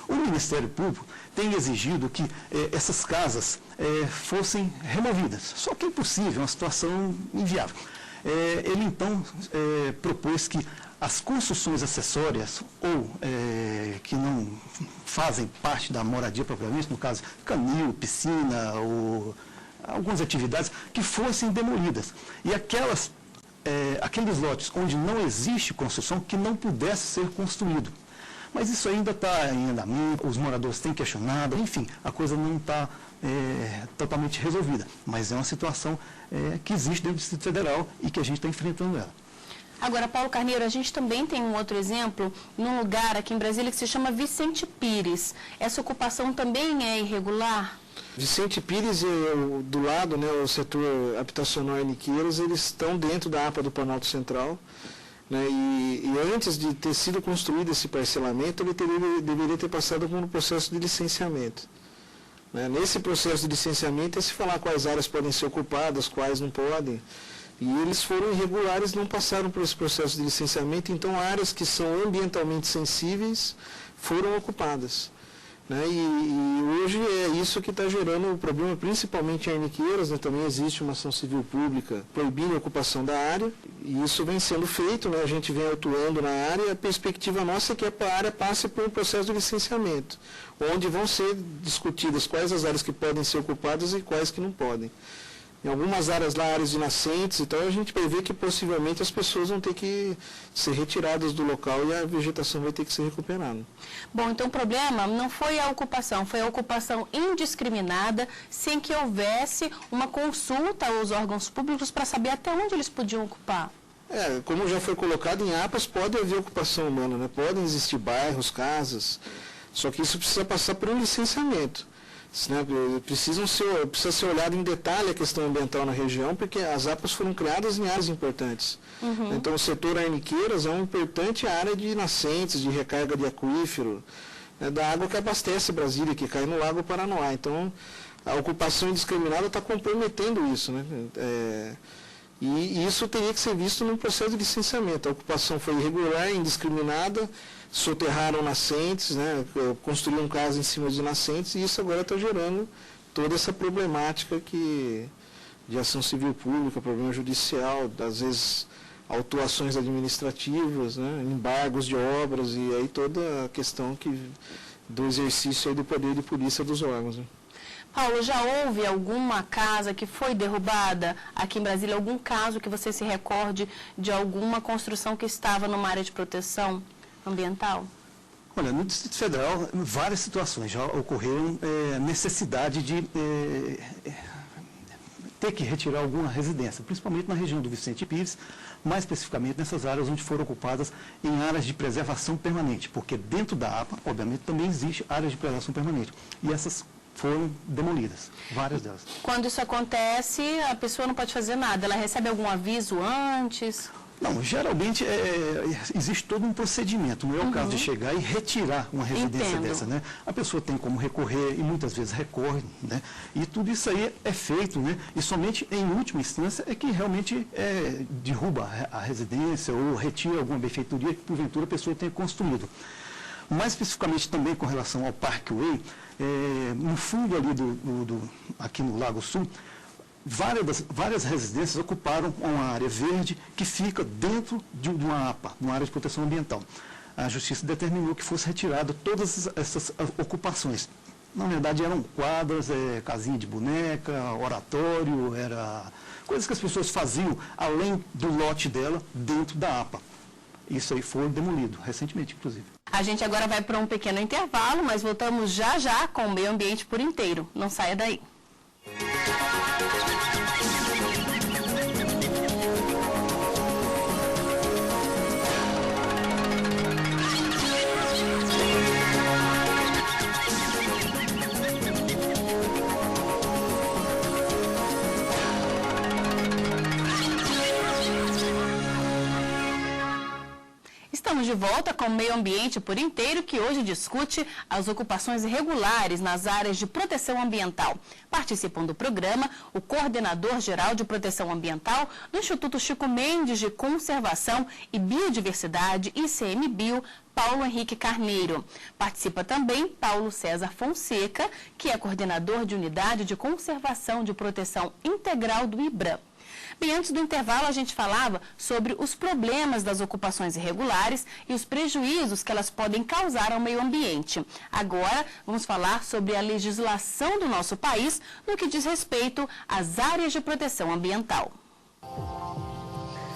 O Ministério Público tem exigido que essas casas fossem removidas, só que é impossível, é uma situação inviável. Ele, então, propôs que as construções acessórias ou que não fazem parte da moradia propriamente, no caso, canil, piscina ou algumas atividades, que fossem demolidas. E aqueles lotes onde não existe construção, que não pudesse ser construído. Mas isso ainda está em andamento, os moradores têm questionado, enfim, a coisa não está totalmente resolvida. Mas é uma situação que existe dentro do Distrito Federal e que a gente está enfrentando ela.
Agora, Paulo Carneiro, a gente também tem um outro exemplo, num lugar aqui em Brasília que se chama Vicente Pires. Essa ocupação também é irregular?
Vicente Pires, do lado, né, o setor habitacional e Niqueiras, eles estão dentro da APA do Planalto Central. Né, e antes de ter sido construído esse parcelamento, ele deveria ter passado por um processo de licenciamento. Né, nesse processo de licenciamento é se falar quais áreas podem ser ocupadas, quais não podem. E eles foram irregulares, não passaram por esse processo de licenciamento, então áreas que são ambientalmente sensíveis foram ocupadas. Né? E hoje é isso que está gerando o problema, principalmente em Arniqueiras, né? Também existe uma ação civil pública proibindo a ocupação da área, e isso vem sendo feito, né? A gente vem atuando na área, e a perspectiva nossa é que a área passe por um processo de licenciamento, onde vão ser discutidas quais as áreas que podem ser ocupadas e quais que não podem. Em algumas áreas lá, áreas de nascentes, então a gente prevê que possivelmente as pessoas vão ter que ser retiradas do local e a vegetação vai ter que ser recuperada.
Bom, então o problema não foi a ocupação, foi a ocupação indiscriminada, sem que houvesse uma consulta aos órgãos públicos para saber até onde eles podiam ocupar.
Como já foi colocado em APAs, pode haver ocupação humana, né? Podem existir bairros, casas, só que isso precisa passar por um licenciamento. Né, precisa ser olhado em detalhe a questão ambiental na região, porque as APAs foram criadas em áreas importantes. Então, o setor Arniqueiras é uma importante área de nascentes, de recarga de aquífero, né, da água que abastece Brasília, que cai no Lago Paranoá. Então, a ocupação indiscriminada está comprometendo isso, né? E isso teria que ser visto no processo de licenciamento. A ocupação foi irregular, indiscriminada, soterraram nascentes, né, construíram casa em cima de nascentes, e isso agora está gerando toda essa problemática de ação civil pública, problema judicial, às vezes autuações administrativas, né, embargos de obras, e aí toda a questão do exercício aí do poder de polícia dos órgãos. Né.
Paulo, já houve alguma casa que foi derrubada aqui em Brasília, algum caso que você se recorde de alguma construção que estava numa área de proteção ambiental?
Olha, no Distrito Federal, várias situações já ocorreram necessidade de ter que retirar alguma residência, principalmente na região do Vicente Pires, mais especificamente nessas áreas onde foram ocupadas em áreas de preservação permanente, porque dentro da APA, obviamente, também existe áreas de preservação permanente, e essas foram demolidas, várias delas.
Quando isso acontece, a pessoa não pode fazer nada, ela recebe algum aviso antes?
Não, geralmente existe todo um procedimento, não é o caso de chegar e retirar uma residência dessa, né? A pessoa tem como recorrer e muitas vezes recorre, né? E tudo isso aí é feito, né? E somente em última instância é que realmente derruba a residência ou retira alguma benfeitoria que porventura a pessoa tenha construído. Mais especificamente também com relação ao Parkway, no fundo ali aqui no Lago Sul, várias residências ocuparam uma área verde que fica dentro de uma APA, uma área de proteção ambiental. A Justiça determinou que fosse retirada todas essas ocupações. Na verdade, eram quadras, casinha de boneca, oratório, coisas que as pessoas faziam além do lote dela dentro da APA. Isso aí foi demolido, recentemente, inclusive.
A gente agora vai para um pequeno intervalo, mas voltamos já já com o meio ambiente por inteiro. Não saia daí. Estamos de volta com o Meio Ambiente por Inteiro, que hoje discute as ocupações irregulares nas áreas de proteção ambiental. Participam do programa o Coordenador-Geral de Proteção Ambiental do Instituto Chico Mendes de Conservação e Biodiversidade, ICMBio, Paulo Henrique Carneiro. Participa também Paulo César Fonseca, que é coordenador de Unidade de Conservação de Proteção Integral do IBRAM. Bem, antes do intervalo a gente falava sobre os problemas das ocupações irregulares e os prejuízos que elas podem causar ao meio ambiente. Agora vamos falar sobre a legislação do nosso país no que diz respeito às áreas de proteção ambiental.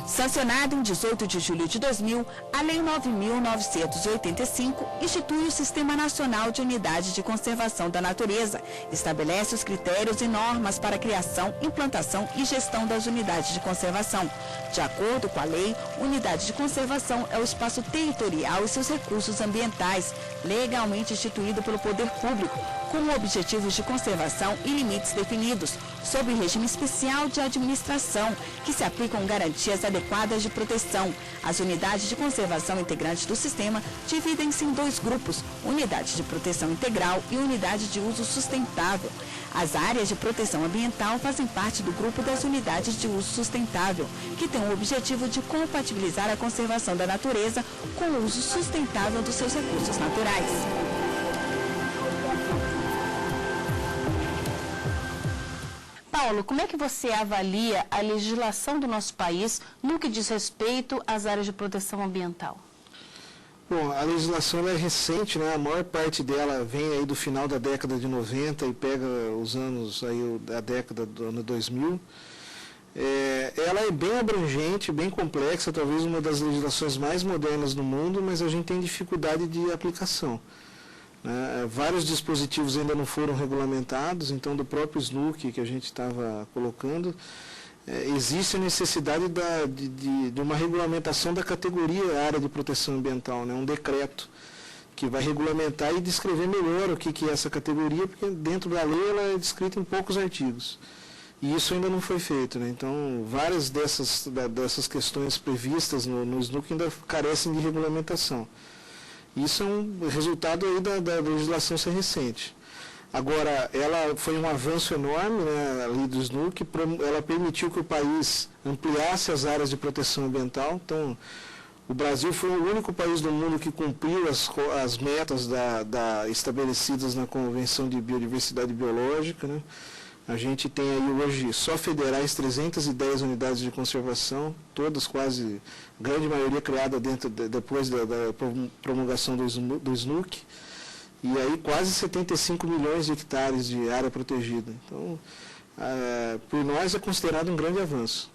Sancionada em 18 de julho de 2000, a Lei 9.985 institui o Sistema Nacional de Unidade de Conservação da Natureza, estabelece os critérios e normas para a criação, implantação e gestão das unidades de conservação. De acordo com a lei, unidade de conservação é o espaço territorial e seus recursos ambientais, legalmente instituído pelo poder público, com objetivos de conservação e limites definidos, sob regime especial de administração, que se aplicam garantias adequadas de proteção. As unidades de conservação integrantes do sistema dividem-se em dois grupos, unidade de proteção integral e unidade de uso sustentável. As áreas de proteção ambiental fazem parte do grupo das unidades de uso sustentável, que tem o objetivo de compatibilizar a conservação da natureza com o uso sustentável dos seus recursos naturais.
Paulo, como é que você avalia a legislação do nosso país no que diz respeito às áreas de proteção ambiental?
Bom, a legislação é recente, né? A maior parte dela vem aí do final da década de 90 e pega os anos, aí, a década do ano 2000. Ela é bem abrangente, bem complexa, talvez uma das legislações mais modernas do mundo, mas a gente tem dificuldade de aplicação. Vários dispositivos ainda não foram regulamentados, então do próprio SNUC que a gente estava colocando, existe a necessidade de uma regulamentação da categoria área de proteção ambiental, né? Um decreto que vai regulamentar e descrever melhor o que é essa categoria, porque dentro da lei ela é descrita em poucos artigos. E isso ainda não foi feito, né? Então, várias dessas questões previstas no SNUC ainda carecem de regulamentação. Isso é um resultado aí da legislação ser recente. Agora, ela foi um avanço enorme, né, a lei do SNUC, ela permitiu que o país ampliasse as áreas de proteção ambiental. Então, o Brasil foi o único país do mundo que cumpriu as metas estabelecidas na Convenção de Biodiversidade Biológica, né? A gente tem aí hoje só federais 310 unidades de conservação, todas quase, grande maioria criada depois da promulgação do SNUC, e aí quase 75 milhões de hectares de área protegida. Então, por nós é considerado um grande avanço.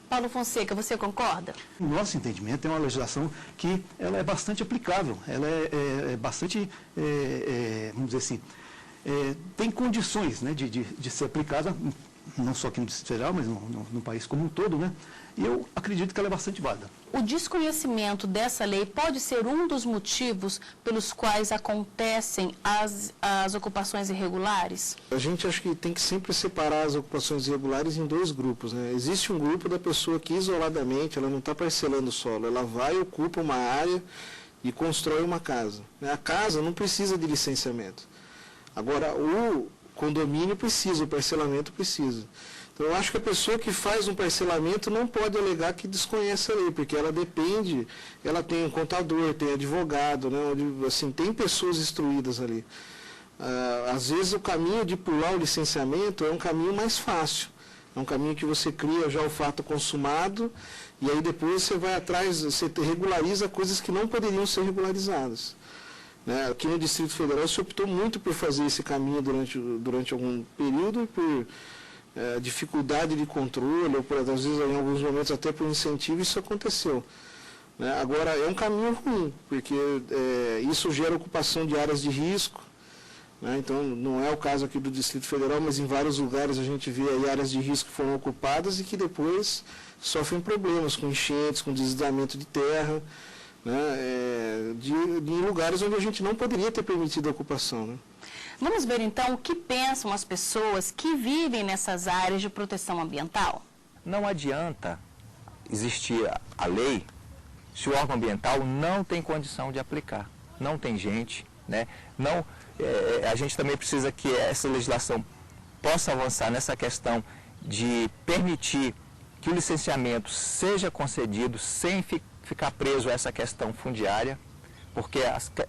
Paulo Fonseca, você concorda?
No nosso entendimento, é uma legislação que ela é bastante aplicável, ela é bastante, vamos dizer assim, tem condições, né, de ser aplicada, não só aqui no Distrito Federal, mas no país como um todo, né? E eu acredito que ela é bastante válida.
O desconhecimento dessa lei pode ser um dos motivos pelos quais acontecem as ocupações irregulares?
A gente acha que tem que sempre separar as ocupações irregulares em dois grupos, né? Existe um grupo da pessoa que isoladamente, ela não está parcelando o solo, ela vai, ocupa uma área e constrói uma casa. A casa não precisa de licenciamento. Agora, o condomínio precisa, o parcelamento precisa. Então, eu acho que a pessoa que faz um parcelamento não pode alegar que desconhece a lei, porque ela depende, ela tem um contador, tem advogado, né, onde, assim, tem pessoas instruídas ali. Às vezes, o caminho de pular o licenciamento é um caminho mais fácil. É um caminho que você cria já o fato consumado e aí depois você vai atrás, você regulariza coisas que não poderiam ser regularizadas. Aqui no Distrito Federal se optou muito por fazer esse caminho durante algum período, por dificuldade de controle, ou às vezes em alguns momentos até por incentivo, isso aconteceu. Agora, é um caminho ruim, porque isso gera ocupação de áreas de risco, então não é o caso aqui do Distrito Federal, mas em vários lugares a gente vê aí áreas de risco que foram ocupadas e que depois sofrem problemas com enchentes, com deslizamento de terra, de lugares onde a gente não poderia ter permitido a ocupação. Né?
Vamos ver então o que pensam as pessoas que vivem nessas áreas de proteção ambiental?
Não adianta existir a lei se o órgão ambiental não tem condição de aplicar, não tem gente, né? A gente também precisa que essa legislação possa avançar nessa questão de permitir que o licenciamento seja concedido sem ficar preso a essa questão fundiária, porque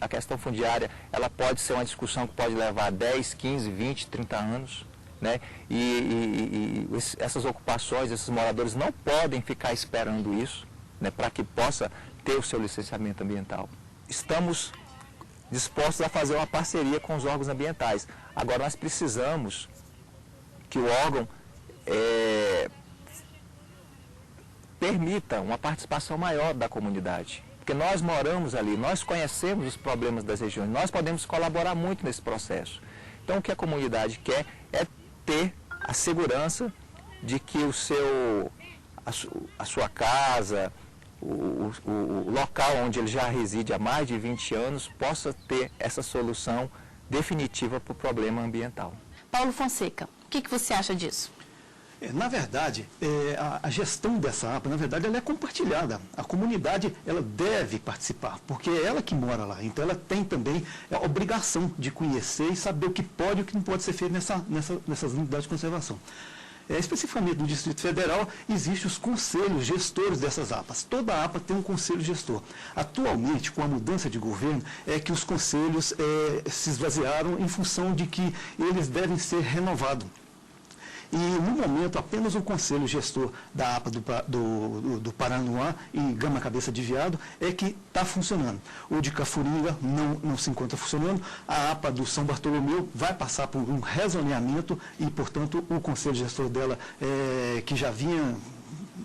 a questão fundiária ela pode ser uma discussão que pode levar 10, 15, 20, 30 anos, né? E essas ocupações, esses moradores não podem ficar esperando isso, né, para que possa ter o seu licenciamento ambiental. Estamos dispostos a fazer uma parceria com os órgãos ambientais. Agora, nós precisamos que o órgão permita uma participação maior da comunidade. Porque nós moramos ali, nós conhecemos os problemas das regiões, nós podemos colaborar muito nesse processo. Então, o que a comunidade quer é ter a segurança de que a sua casa, o local onde ele já reside há mais de 20 anos, possa ter essa solução definitiva para o problema ambiental.
Paulo Fonseca, o que você acha disso?
Na verdade, a gestão dessa APA, na verdade, ela é compartilhada. A comunidade, ela deve participar, porque é ela que mora lá. Então, ela tem também a obrigação de conhecer e saber o que pode e o que não pode ser feito nessas unidades de conservação. Especificamente no Distrito Federal, existem os conselhos gestores dessas APAs. Toda APA tem um conselho gestor. Atualmente, com a mudança de governo, é que os conselhos se esvaziaram em função de que eles devem ser renovados. E, no momento, apenas o conselho gestor da APA do Paranoá e Gama Cabeça de Veado é que está funcionando. O de Cafuringa não se encontra funcionando. A APA do São Bartolomeu vai passar por um rezoneamento e, portanto, o conselho gestor dela, que já vinha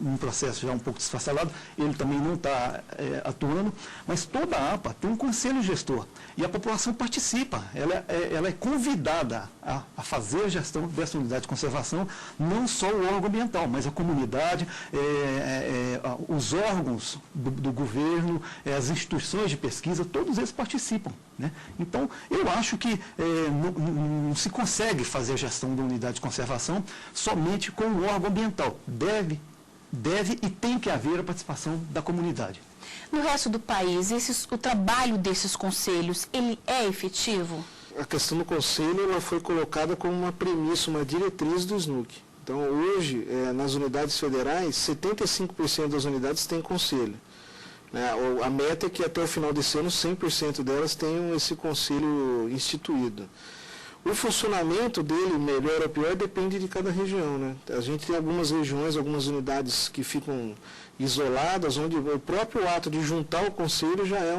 um processo já um pouco desfacelado, ele também não está atuando, mas toda a APA tem um conselho gestor e a população participa, ela é convidada a fazer a gestão dessa unidade de conservação, não só o órgão ambiental, mas a comunidade, os órgãos do governo, as instituições de pesquisa, todos eles participam, né? Então, eu acho que não se consegue fazer a gestão da unidade de conservação somente com o órgão ambiental. Deve e tem que haver a participação da comunidade.
No resto do país, o trabalho desses conselhos, ele é efetivo?
A questão do conselho ela foi colocada como uma premissa, uma diretriz do SNUC. Então, hoje, nas unidades federais, 75% das unidades têm conselho. A meta é que até o final desse ano, 100% delas tenham esse conselho instituído. O funcionamento dele, melhor ou pior, depende de cada região, né? A gente tem algumas regiões, algumas unidades que ficam isoladas, onde o próprio ato de juntar o conselho já é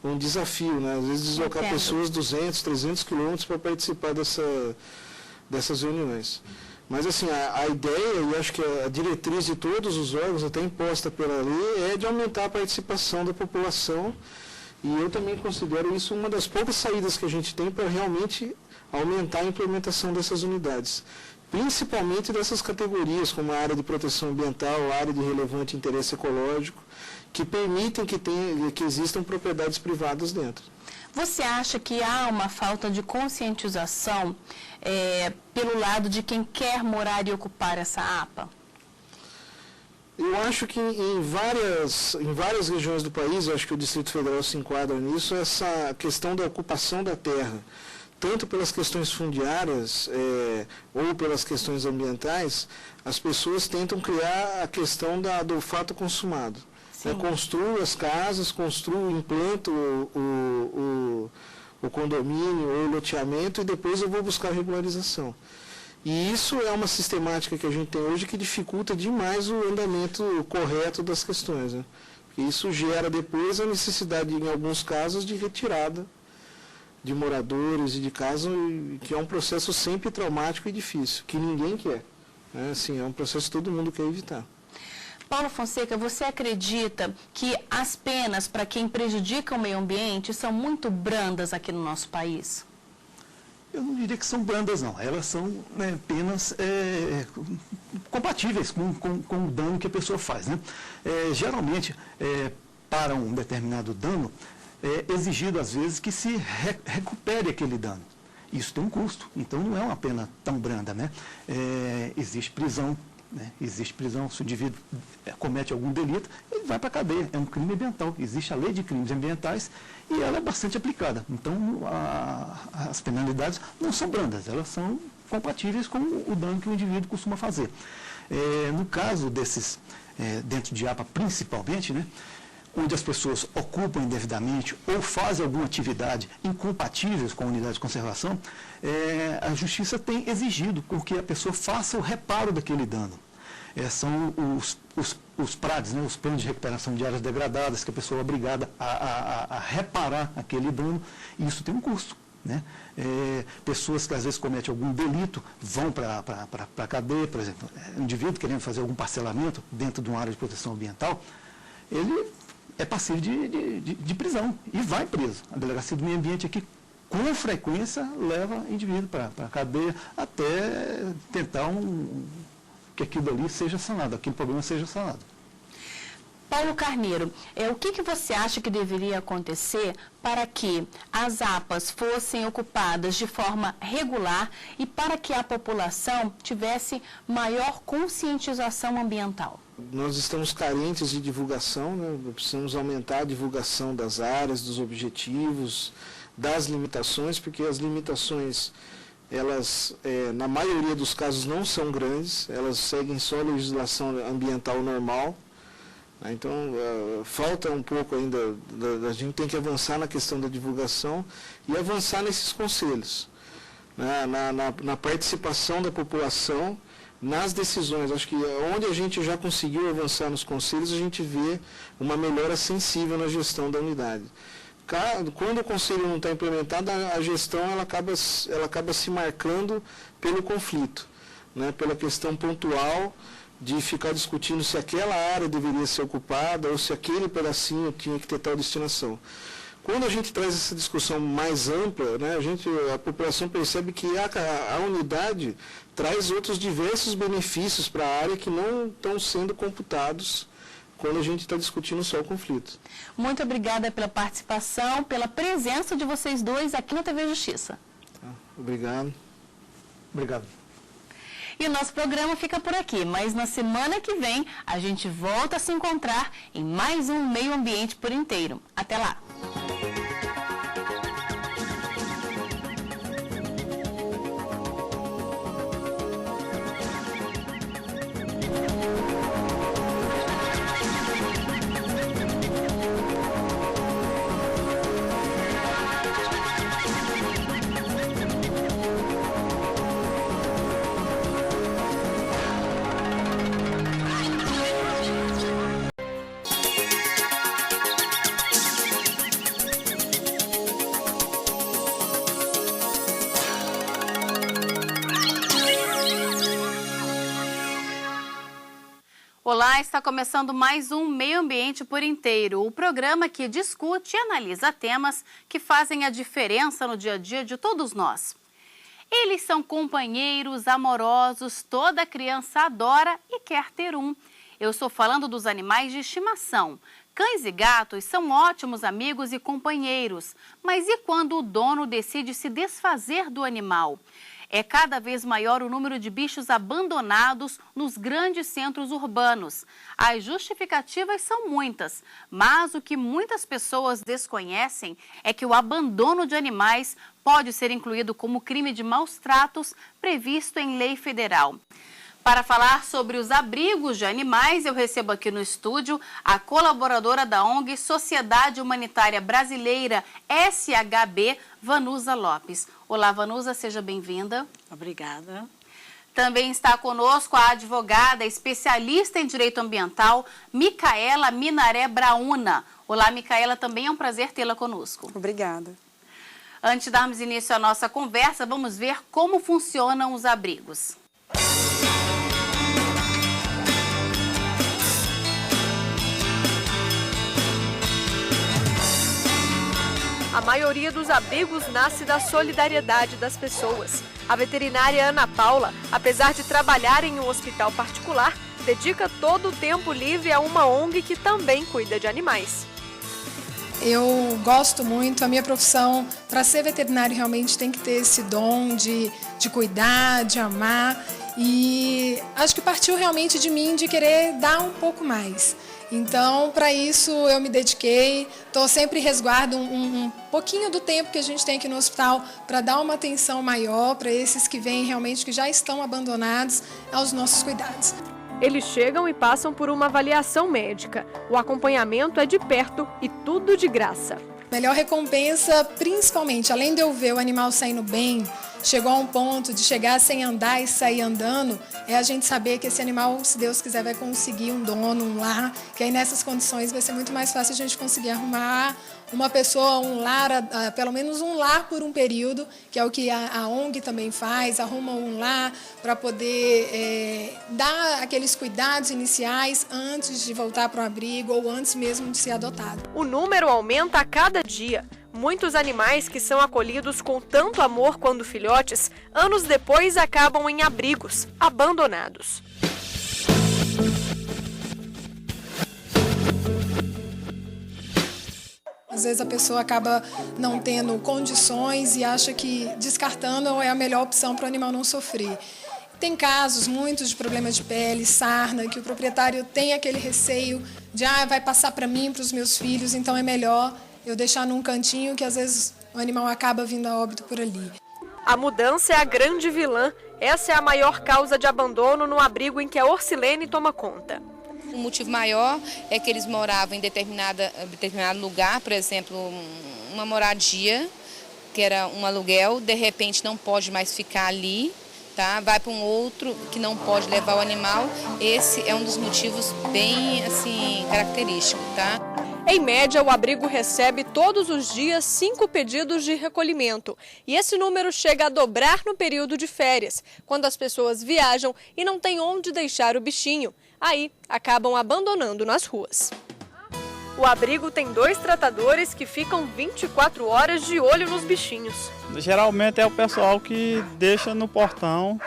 um desafio, né? Às vezes deslocar pessoas 200, 300 quilômetros para participar dessas reuniões. Mas assim, a ideia, e acho que a diretriz de todos os órgãos, até imposta pela lei, é de aumentar a participação da população. E eu também considero isso uma das poucas saídas que a gente tem para realmente aumentar a implementação dessas unidades. Principalmente dessas categorias, como a área de proteção ambiental, a área de relevante interesse ecológico, que permitem que existam propriedades privadas dentro.
Você acha que há uma falta de conscientização pelo lado de quem quer morar e ocupar essa APA?
Eu acho que em várias regiões do país, eu acho que o Distrito Federal se enquadra nisso, essa questão da ocupação da terra, tanto pelas questões fundiárias ou pelas questões ambientais, as pessoas tentam criar a questão do fato consumado. Construo as casas, implanto o condomínio ou o loteamento e depois eu vou buscar a regularização. E isso é uma sistemática que a gente tem hoje que dificulta demais o andamento correto das questões, né? Porque isso gera depois a necessidade, em alguns casos, de retirada de moradores e de casas, que é um processo sempre traumático e difícil, que ninguém quer, né? Assim, é um processo que todo mundo quer evitar.
Paulo Fonseca, você acredita que as penas para quem prejudica o meio ambiente são muito brandas aqui no nosso país?
Eu não diria que são brandas, não. Elas são penas compatíveis com o dano que a pessoa faz, né? Geralmente, para um determinado dano, é exigido, às vezes, que se recupere aquele dano. Isso tem um custo, então não é uma pena tão branda, né? Existe prisão, né? Existe prisão, se o indivíduo comete algum delito, ele vai para a cadeia, é um crime ambiental. Existe a lei de crimes ambientais e ela é bastante aplicada. Então, as penalidades não são brandas, elas são compatíveis com o dano que o indivíduo costuma fazer. No caso desses, dentro de APA principalmente, né, onde as pessoas ocupam indevidamente ou fazem alguma atividade incompatível com a unidade de conservação, a Justiça tem exigido que a pessoa faça o reparo daquele dano. São os PRADs, né, os planos de recuperação de áreas degradadas, que a pessoa é obrigada a reparar aquele dano, e isso tem um custo, né? Pessoas que às vezes cometem algum delito vão para a cadeia, por exemplo, um indivíduo querendo fazer algum parcelamento dentro de uma área de proteção ambiental, ele é passivo de prisão e vai preso. A Delegacia do Meio Ambiente aqui, com frequência, leva o indivíduo para a cadeia até tentar que aquilo ali seja sanado, aquele problema seja sanado.
Paulo Carneiro, o que você acha que deveria acontecer para que as APAs fossem ocupadas de forma regular e para que a população tivesse maior conscientização ambiental?
Nós estamos carentes de divulgação, né? Precisamos aumentar a divulgação das áreas, dos objetivos, das limitações, porque as limitações, elas, na maioria dos casos, não são grandes, elas seguem só a legislação ambiental normal. Então, falta um pouco ainda, a gente tem que avançar na questão da divulgação e avançar nesses conselhos, né? Na participação da população, nas decisões. Acho que onde a gente já conseguiu avançar nos conselhos, a gente vê uma melhora sensível na gestão da unidade. Quando o conselho não está implementado, a gestão ela acaba se marcando pelo conflito, né? Pela questão pontual, de ficar discutindo se aquela área deveria ser ocupada ou se aquele pedacinho tinha que ter tal destinação. Quando a gente traz essa discussão mais ampla, né, a população percebe que a unidade traz outros diversos benefícios para a área que não estão sendo computados quando a gente está discutindo só o conflito.
Muito obrigada pela participação, pela presença de vocês dois aqui na TV Justiça.
Obrigado.
Obrigado.
E o nosso programa fica por aqui, mas na semana que vem a gente volta a se encontrar em mais um Meio Ambiente por Inteiro. Até lá!
Olá, está começando mais um Meio Ambiente por Inteiro, o programa que discute e analisa temas que fazem a diferença no dia a dia de todos nós. Eles são companheiros, amorosos, toda criança adora e quer ter um. Eu estou falando dos animais de estimação. Cães e gatos são ótimos amigos e companheiros, mas e quando o dono decide se desfazer do animal? É cada vez maior o número de bichos abandonados nos grandes centros urbanos. As justificativas são muitas, mas o que muitas pessoas desconhecem é que o abandono de animais pode ser incluído como crime de maus tratos previsto em lei federal. Para falar sobre os abrigos de animais, eu recebo aqui no estúdio a colaboradora da ONG Sociedade Humanitária Brasileira, SHB, Vanusa Lopes. Olá, Vanusa, seja bem-vinda.
Obrigada.
Também está conosco a advogada especialista em direito ambiental, Micaela Minaré Brauna. Olá, Micaela, também é um prazer tê-la conosco.
Obrigada.
Antes de darmos início à nossa conversa, vamos ver como funcionam os abrigos.
A maioria dos abrigos nasce da solidariedade das pessoas. A veterinária Ana Paula, apesar de trabalhar em um hospital particular, dedica todo o tempo livre a uma ONG que também cuida de animais.
Eu gosto muito, a minha profissão, para ser veterinário, realmente tem que ter esse dom de cuidar, de amar. E acho que partiu realmente de mim de querer dar um pouco mais. Então, para isso, eu me dediquei, estou sempre resguardo um pouquinho do tempo que a gente tem aqui no hospital para dar uma atenção maior para esses que vêm realmente, que já estão abandonados aos nossos cuidados.
Eles chegam e passam por uma avaliação médica. O acompanhamento é de perto e tudo de graça.
Melhor recompensa, principalmente, além de eu ver o animal saindo bem, chegou a um ponto de chegar sem andar e sair andando, é a gente saber que esse animal, se Deus quiser, vai conseguir um dono, um lar, que aí nessas condições vai ser muito mais fácil a gente conseguir arrumar uma pessoa, um lar, pelo menos um lar por um período, que é o que a ONG também faz, arruma um lar para poder dar aqueles cuidados iniciais antes de voltar para o abrigo ou antes mesmo de ser adotado.
O número aumenta a cada dia. Muitos animais que são acolhidos com tanto amor quando filhotes, anos depois acabam em abrigos, abandonados.
Às vezes a pessoa acaba não tendo condições e acha que descartando é a melhor opção para o animal não sofrer. Tem casos, muitos, de problemas de pele, sarna, que o proprietário tem aquele receio de vai passar para mim, para os meus filhos, então é melhor eu deixar num cantinho que às vezes o animal acaba vindo a óbito por ali.
A mudança é a grande vilã. Essa é a maior causa de abandono no abrigo em que a Orcilene toma conta.
O motivo maior é que eles moravam em determinado lugar, por exemplo, uma moradia, que era um aluguel, de repente não pode mais ficar ali, tá? Vai para um outro que não pode levar o animal. Esse é um dos motivos bem assim característicos, tá?
Em média, o abrigo recebe todos os dias 5 pedidos de recolhimento. E esse número chega a dobrar no período de férias, quando as pessoas viajam e não têm onde deixar o bichinho. Aí, acabam abandonando nas ruas. O abrigo tem 2 tratadores que ficam 24 horas de olho nos bichinhos.
Geralmente é o pessoal que deixa no portão.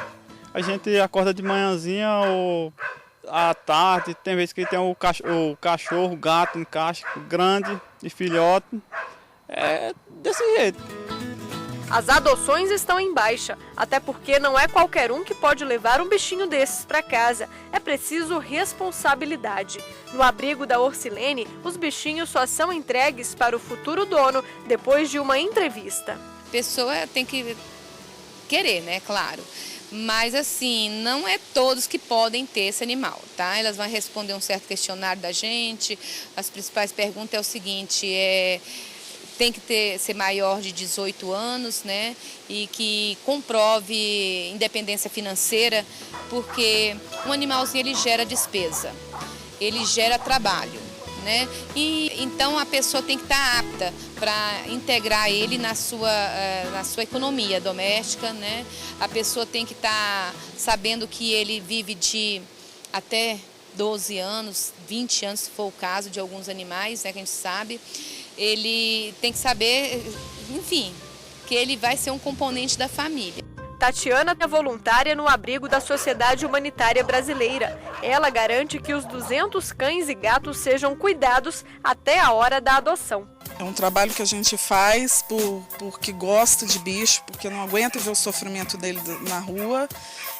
A gente acorda de manhãzinha ou à tarde, tem vezes que tem o cachorro, o gato em caixa, grande e filhote. É desse jeito.
As adoções estão em baixa, até porque não é qualquer um que pode levar um bichinho desses para casa. É preciso responsabilidade. No abrigo da Orcilene, os bichinhos só são entregues para o futuro dono depois de uma entrevista.
A pessoa tem que querer, né? Claro. Mas assim, não é todos que podem ter esse animal, tá? Elas vão responder um certo questionário da gente. As principais perguntas é o seguinte, tem que ser maior de 18 anos, né? E que comprove independência financeira, porque um animalzinho ele gera despesa, ele gera trabalho, né? E então a pessoa tem que estar apta para integrar ele na sua economia doméstica, né? A pessoa tem que estar sabendo que ele vive de até 12 anos, 20 anos, se for o caso de alguns animais, né, que a gente sabe. Ele tem que saber, enfim, que ele vai ser um componente da família.
Tatiana é voluntária no abrigo da Sociedade Humanitária Brasileira. Ela garante que os 200 cães e gatos sejam cuidados até a hora da adoção.
É um trabalho que a gente faz porque gosta de bicho, porque não aguenta ver o sofrimento dele na rua.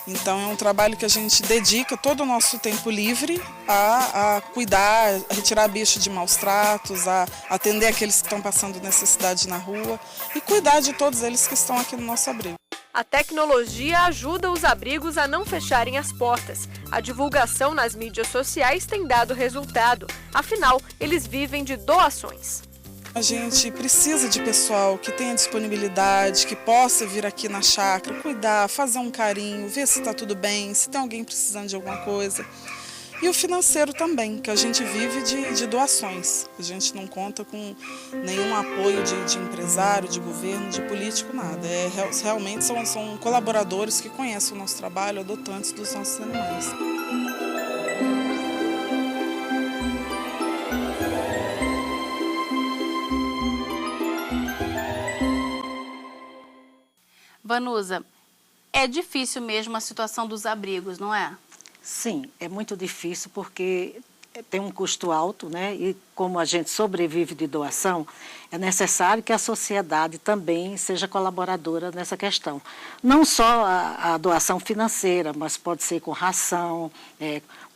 Então é um trabalho que a gente dedica todo o nosso tempo livre a cuidar, a retirar bicho de maus tratos, a atender aqueles que estão passando necessidade na rua e cuidar de todos eles que estão aqui no nosso abrigo.
A tecnologia ajuda os abrigos a não fecharem as portas. A divulgação nas mídias sociais tem dado resultado. Afinal, eles vivem de doações.
A gente precisa de pessoal que tenha disponibilidade, que possa vir aqui na chácara, cuidar, fazer um carinho, ver se está tudo bem, se tem alguém precisando de alguma coisa. E o financeiro também, que a gente vive de doações. A gente não conta com nenhum apoio de empresário, de governo, de político, nada. Realmente são colaboradores que conhecem o nosso trabalho, adotantes dos nossos animais.
Vanusa, é difícil mesmo a situação dos abrigos, não é?
Sim, é muito difícil porque tem um custo alto, né? E como a gente sobrevive de doação, é necessário que a sociedade também seja colaboradora nessa questão. Não só a doação financeira, mas pode ser com ração,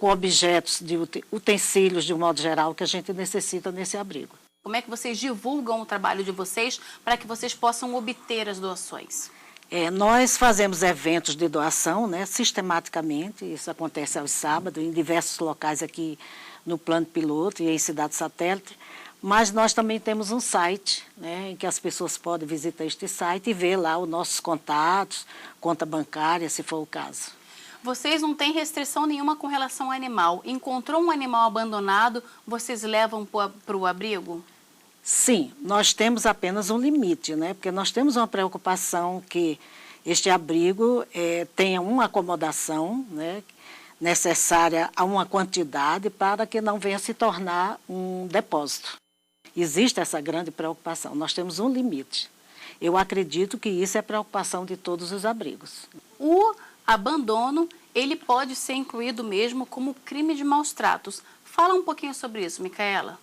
com objetos, de utensílios de um modo geral que a gente necessita nesse abrigo.
Como é que vocês divulgam o trabalho de vocês para que vocês possam obter as doações?
Nós fazemos eventos de doação, né, sistematicamente, isso acontece aos sábados, em diversos locais aqui no Plano Piloto e em Cidade Satélite, mas nós também temos um site, né, em que as pessoas podem visitar este site e ver lá os nossos contatos, conta bancária, se for o caso.
Vocês não têm restrição nenhuma com relação ao animal. Encontrou um animal abandonado, vocês levam para o abrigo?
Sim, nós temos apenas um limite, né? Porque nós temos uma preocupação que este abrigo tenha uma acomodação, né, necessária a uma quantidade para que não venha se tornar um depósito. Existe essa grande preocupação, nós temos um limite. Eu acredito que isso é preocupação de todos os abrigos.
O abandono, ele pode ser incluído mesmo como crime de maus tratos. Fala um pouquinho sobre isso, Micaela.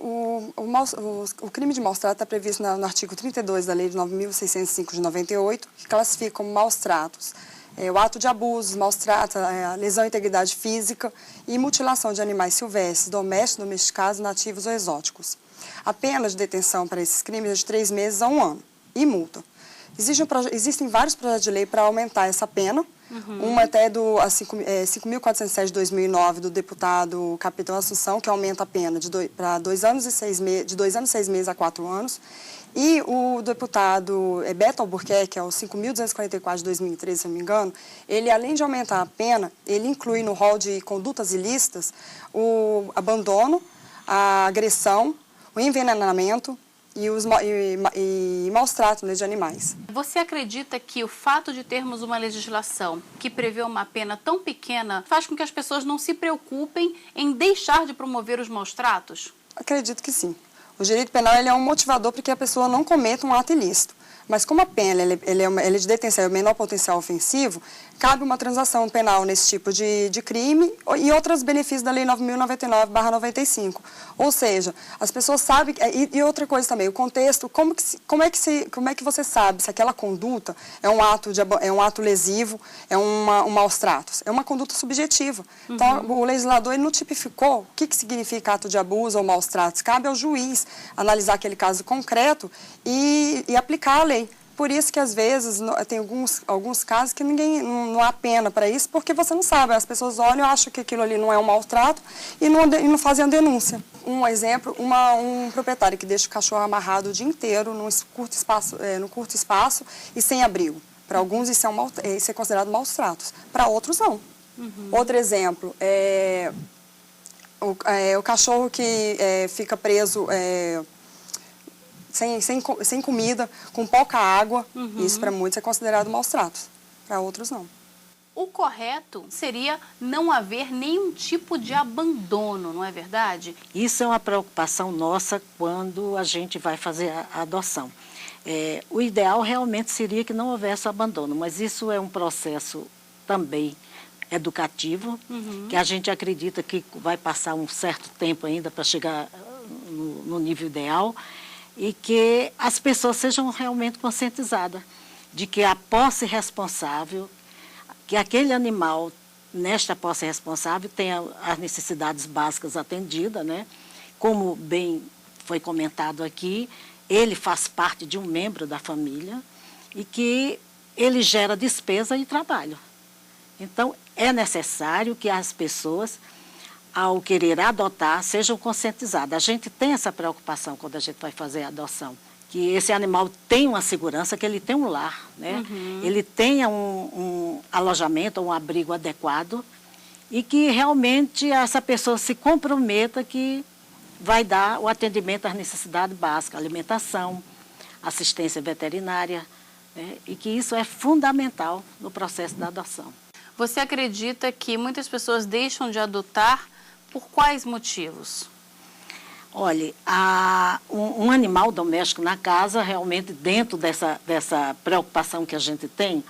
O crime de maus tratos está previsto no artigo 32 da Lei de 9.605 de 98, que classifica como maus tratos o ato de abuso, maus tratos, a lesão à integridade física e mutilação de animais silvestres, domésticos, domesticados, nativos ou exóticos. A pena de detenção para esses crimes é de 3 meses a 1 ano e multa. Existem vários projetos de lei para aumentar essa pena. Uma até do 5.407 de 2009 do deputado Capitão Assunção, que aumenta a pena para 2 anos e 6 meses, de 2 anos e 6 meses a 4 anos. E o deputado Beto Albuquerque, que é o 5.244 de 2013, se não me engano, ele, além de aumentar a pena, ele inclui no rol de condutas ilícitas o abandono, a agressão, o envenenamento e maus tratos de animais.
Você acredita que o fato de termos uma legislação que prevê uma pena tão pequena faz com que as pessoas não se preocupem em deixar de promover os maus tratos?
Acredito que sim. O direito penal ele é um motivador para que a pessoa não cometa um ato ilícito. Mas como a pena ele é de detenção, é o menor potencial ofensivo, cabe uma transação penal nesse tipo de crime e outros benefícios da Lei 9.099/95. Ou seja, as pessoas sabem... E outra coisa também, o contexto, como é que você sabe se aquela conduta é um ato lesivo, é um maus tratos? É uma conduta subjetiva. Então, o legislador ele não tipificou o que significa ato de abuso ou maus tratos. Cabe ao juiz analisar aquele caso concreto e aplicar a lei. Por isso que, às vezes, tem alguns casos que não há pena para isso, porque você não sabe. As pessoas olham, acham que aquilo ali não é um maltrato e não fazem a denúncia. Um exemplo, um proprietário que deixa o cachorro amarrado o dia inteiro no curto espaço e sem abrigo. Para alguns isso é considerado maus tratos, para outros não. Outro exemplo, o cachorro que fica preso... Sem comida, com pouca água, isso para muitos é considerado maus tratos, para outros não.
O correto seria não haver nenhum tipo de abandono, não é verdade?
Isso é uma preocupação nossa quando a gente vai fazer a adoção. O ideal realmente seria que não houvesse abandono, mas isso é um processo também educativo, que a gente acredita que vai passar um certo tempo ainda para chegar no nível ideal, e que as pessoas sejam realmente conscientizadas de que a posse responsável, que aquele animal, nesta posse responsável, tenha as necessidades básicas atendidas, né? Como bem foi comentado aqui, ele faz parte de um membro da família e que ele gera despesa e trabalho. Então, é necessário que as pessoas, ao querer adotar, sejam conscientizadas. A gente tem essa preocupação quando a gente vai fazer a adoção, que esse animal tenha uma segurança, que ele tenha um lar, né? Ele tenha um alojamento, um abrigo adequado e que realmente essa pessoa se comprometa que vai dar o atendimento às necessidades básicas, alimentação, assistência veterinária, né? E que isso é fundamental no processo da adoção.
Você acredita que muitas pessoas deixam de adotar por quais motivos?
Olha, um animal doméstico na casa, realmente dentro dessa preocupação que a gente tem,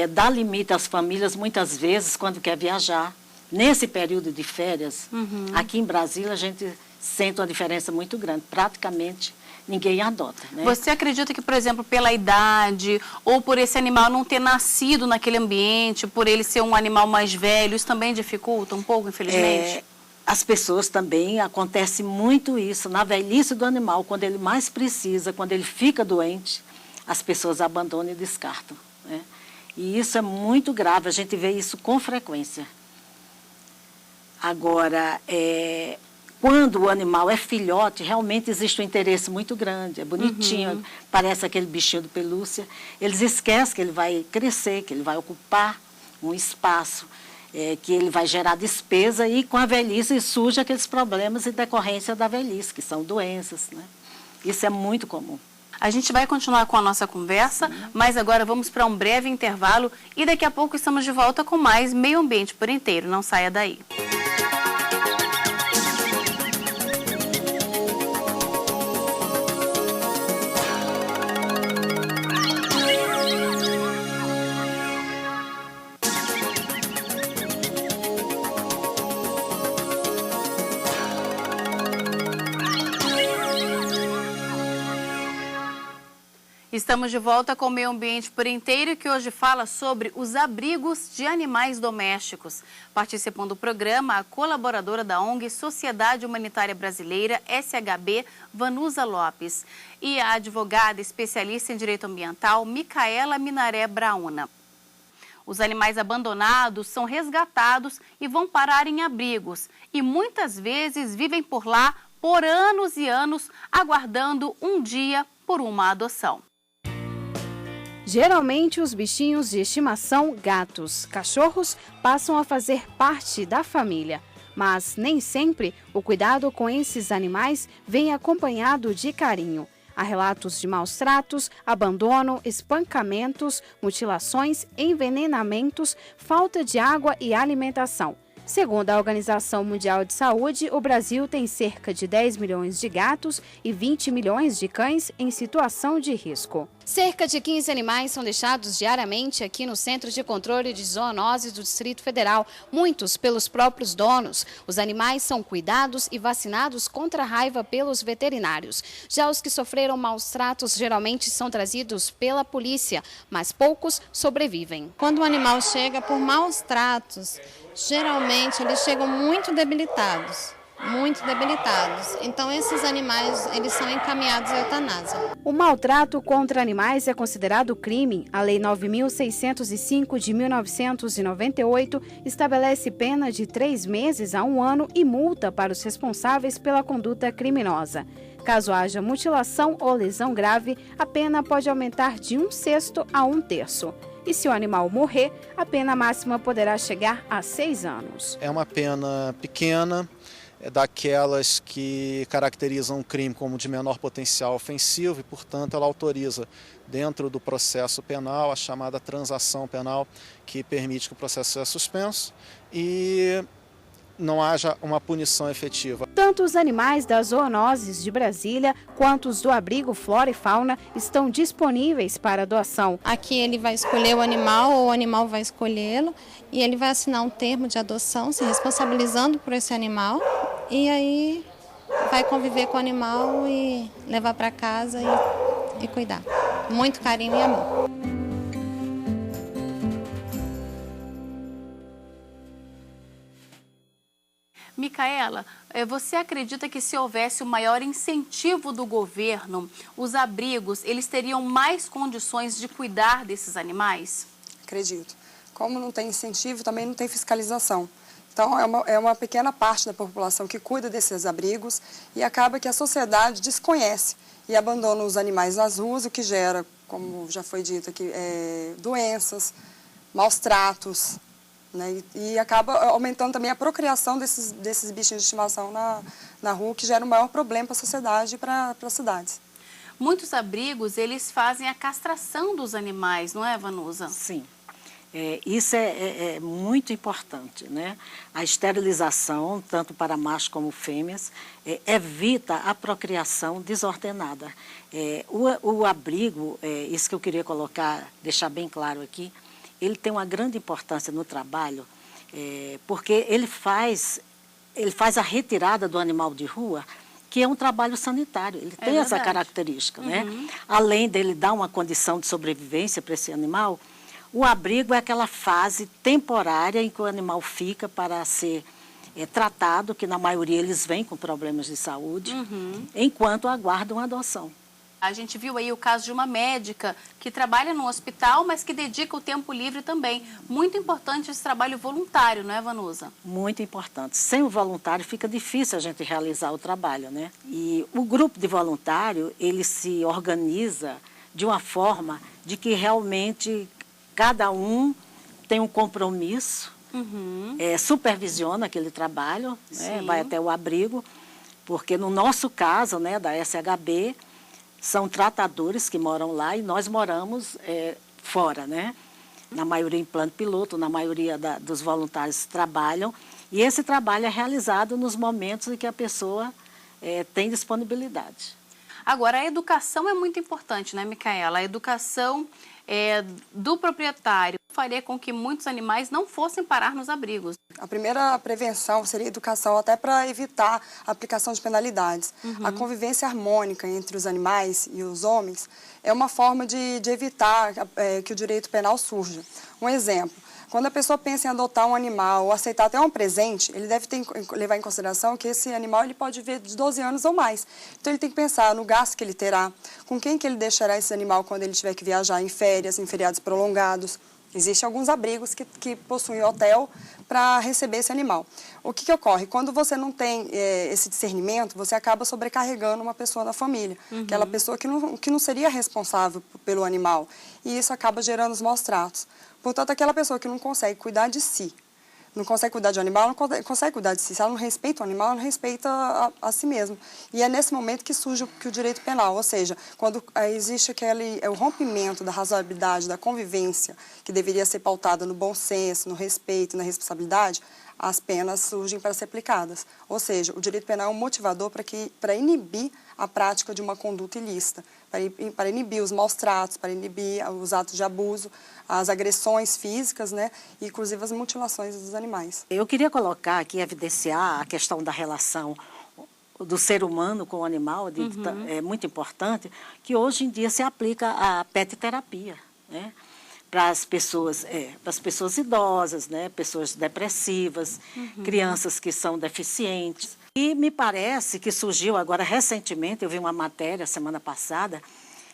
dá limite às famílias muitas vezes quando quer viajar. Nesse período de férias, aqui em Brasília a gente sente uma diferença muito grande. Praticamente ninguém adota, né?
Você acredita que, por exemplo, pela idade ou por esse animal não ter nascido naquele ambiente, por ele ser um animal mais velho, isso também dificulta um pouco, infelizmente?
As pessoas também, acontece muito isso, na velhice do animal, quando ele mais precisa, quando ele fica doente, as pessoas abandonam e descartam, né? E isso é muito grave, a gente vê isso com frequência. Agora, quando o animal é filhote, realmente existe um interesse muito grande, é bonitinho, parece aquele bichinho de pelúcia. Eles esquecem que ele vai crescer, que ele vai ocupar um espaço, que ele vai gerar despesa e com a velhice surge aqueles problemas em decorrência da velhice, que são doenças, né? Isso é muito comum.
A gente vai continuar com a nossa conversa, mas agora vamos para um breve intervalo e daqui a pouco estamos de volta com mais Meio Ambiente por Inteiro. Não saia daí. Estamos de volta com o Meio Ambiente por Inteiro, que hoje fala sobre os abrigos de animais domésticos. Participam do programa a colaboradora da ONG Sociedade Humanitária Brasileira, SHB, Vanusa Lopes, e a advogada especialista em direito ambiental, Micaela Minaré Brauna. Os animais abandonados são resgatados e vão parar em abrigos e muitas vezes vivem por lá por anos e anos, aguardando um dia por uma adoção.
Geralmente, os bichinhos de estimação, gatos, cachorros, passam a fazer parte da família. Mas nem sempre o cuidado com esses animais vem acompanhado de carinho. Há relatos de maus tratos, abandono, espancamentos, mutilações, envenenamentos, falta de água e alimentação. Segundo a Organização Mundial de Saúde, o Brasil tem cerca de 10 milhões de gatos e 20 milhões de cães em situação de risco.
Cerca de 15 animais são deixados diariamente aqui no Centro de Controle de Zoonoses do Distrito Federal, muitos pelos próprios donos. Os animais são cuidados e vacinados contra a raiva pelos veterinários. Já os que sofreram maus tratos geralmente são trazidos pela polícia, mas poucos sobrevivem.
Quando o animal chega por maus tratos, geralmente eles chegam muito debilitados. Então esses animais, eles são encaminhados à eutanásia.
O maltrato contra animais é considerado crime. A Lei 9.605 de 1998 estabelece pena de 3 meses a 1 ano e multa para os responsáveis pela conduta criminosa. Caso haja mutilação ou lesão grave, a pena pode aumentar de 1/6 a 1/3. E se o animal morrer, a pena máxima poderá chegar a 6 anos.
É uma pena pequena, é daquelas que caracterizam um crime como de menor potencial ofensivo e, portanto, ela autoriza, dentro do processo penal, a chamada transação penal, que permite que o processo seja suspenso e não haja uma punição efetiva.
Tanto os animais das zoonoses de Brasília quanto os do abrigo Flora e Fauna estão disponíveis para doação.
Aqui ele vai escolher o animal ou o animal vai escolhê-lo e ele vai assinar um termo de adoção, se responsabilizando por esse animal e aí vai conviver com o animal e levar para casa e cuidar. Muito carinho e amor.
Micaela, você acredita que se houvesse o maior incentivo do governo, os abrigos, eles teriam mais condições de cuidar desses animais?
Acredito. Como não tem incentivo, também não tem fiscalização. Então, é uma pequena parte da população que cuida desses abrigos e acaba que a sociedade desconhece e abandona os animais nas ruas, o que gera, como já foi dito aqui, doenças, maus tratos, né? E acaba aumentando também a procriação desses bichinhos de estimação na rua, que gera um maior problema para a sociedade e para as cidades.
Muitos abrigos, eles fazem a castração dos animais, não é, Vanusa?
Sim. Isso é muito importante, né? A esterilização, tanto para machos como fêmeas, evita a procriação desordenada. O abrigo, isso que eu queria colocar, deixar bem claro aqui, ele tem uma grande importância no trabalho, porque ele faz a retirada do animal de rua, que é um trabalho sanitário, ele tem essa característica, né? Além dele dar uma condição de sobrevivência para esse animal, o abrigo é aquela fase temporária em que o animal fica para ser tratado, que na maioria eles vêm com problemas de saúde, enquanto aguardam a adoção.
A gente viu aí o caso de uma médica que trabalha no hospital, mas que dedica o tempo livre também. Muito importante esse trabalho voluntário, não é, Vanusa?
Muito importante. Sem o voluntário fica difícil a gente realizar o trabalho, né? E o grupo de voluntário, ele se organiza de uma forma de que realmente cada um tem um compromisso, supervisiona aquele trabalho, né? Vai até o abrigo, porque no nosso caso, né, da SHB, são tratadores que moram lá e nós moramos fora, né? Na maioria em plano piloto, na maioria dos voluntários trabalham. E esse trabalho é realizado nos momentos em que a pessoa tem disponibilidade.
Agora, a educação é muito importante, né, Micaela? A educação do proprietário faria com que muitos animais não fossem parar nos abrigos.
A primeira prevenção seria a educação, até para evitar a aplicação de penalidades. A convivência harmônica entre os animais e os homens é uma forma de evitar que o direito penal surja. Um exemplo, quando a pessoa pensa em adotar um animal ou aceitar até um presente, ele deve levar em consideração que esse animal ele pode viver de 12 anos ou mais. Então ele tem que pensar no gasto que ele terá, com quem que ele deixará esse animal quando ele tiver que viajar em férias, em feriados prolongados. Existem alguns abrigos que possuem hotel para receber esse animal. O que ocorre? Quando você não tem esse discernimento, você acaba sobrecarregando uma pessoa da família, aquela pessoa que não seria responsável pelo animal. E isso acaba gerando os maus tratos. Portanto, aquela pessoa que não consegue cuidar de si, não consegue cuidar de um animal, não consegue cuidar de si. Se ela não respeita o animal, ela não respeita a si mesma. E é nesse momento que surge o direito penal, ou seja, quando existe o rompimento da razoabilidade, da convivência, que deveria ser pautada no bom senso, no respeito, na responsabilidade, as penas surgem para ser aplicadas. Ou seja, o direito penal é um motivador para inibir a prática de uma conduta ilícita, para inibir os maus tratos, para inibir os atos de abuso, as agressões físicas, né, e inclusive as mutilações dos animais.
Eu queria colocar aqui, evidenciar a questão da relação do ser humano com o animal, é muito importante, que hoje em dia se aplica a pet terapia, né? Para as pessoas idosas, né? Pessoas depressivas, crianças que são deficientes. E me parece que surgiu agora recentemente, eu vi uma matéria semana passada,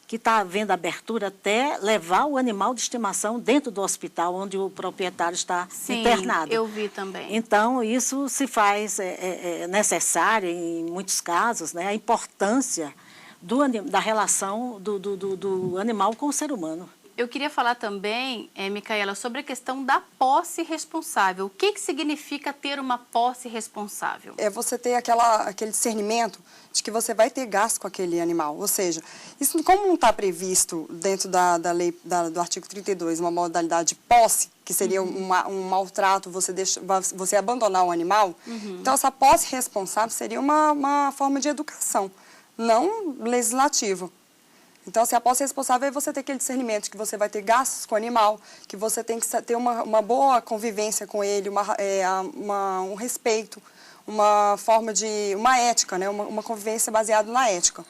que está havendo abertura até levar o animal de estimação dentro do hospital onde o proprietário está internado.
Eu vi também.
Então, isso se faz necessário em muitos casos, né? A importância da relação do animal com o ser humano.
Eu queria falar também, Micaela, sobre a questão da posse responsável. O que significa ter uma posse responsável?
É você ter aquele discernimento de que você vai ter gasto com aquele animal. Ou seja, isso como não está previsto dentro da lei do artigo 32, uma modalidade de posse, que seria um maltrato, você abandonar um animal, então essa posse responsável seria uma forma de educação, não legislativa. Então, a posse responsável é você ter aquele discernimento de que você vai ter gastos com o animal, que você tem que ter uma boa convivência com ele, um respeito, uma ética, né? uma convivência baseada na ética,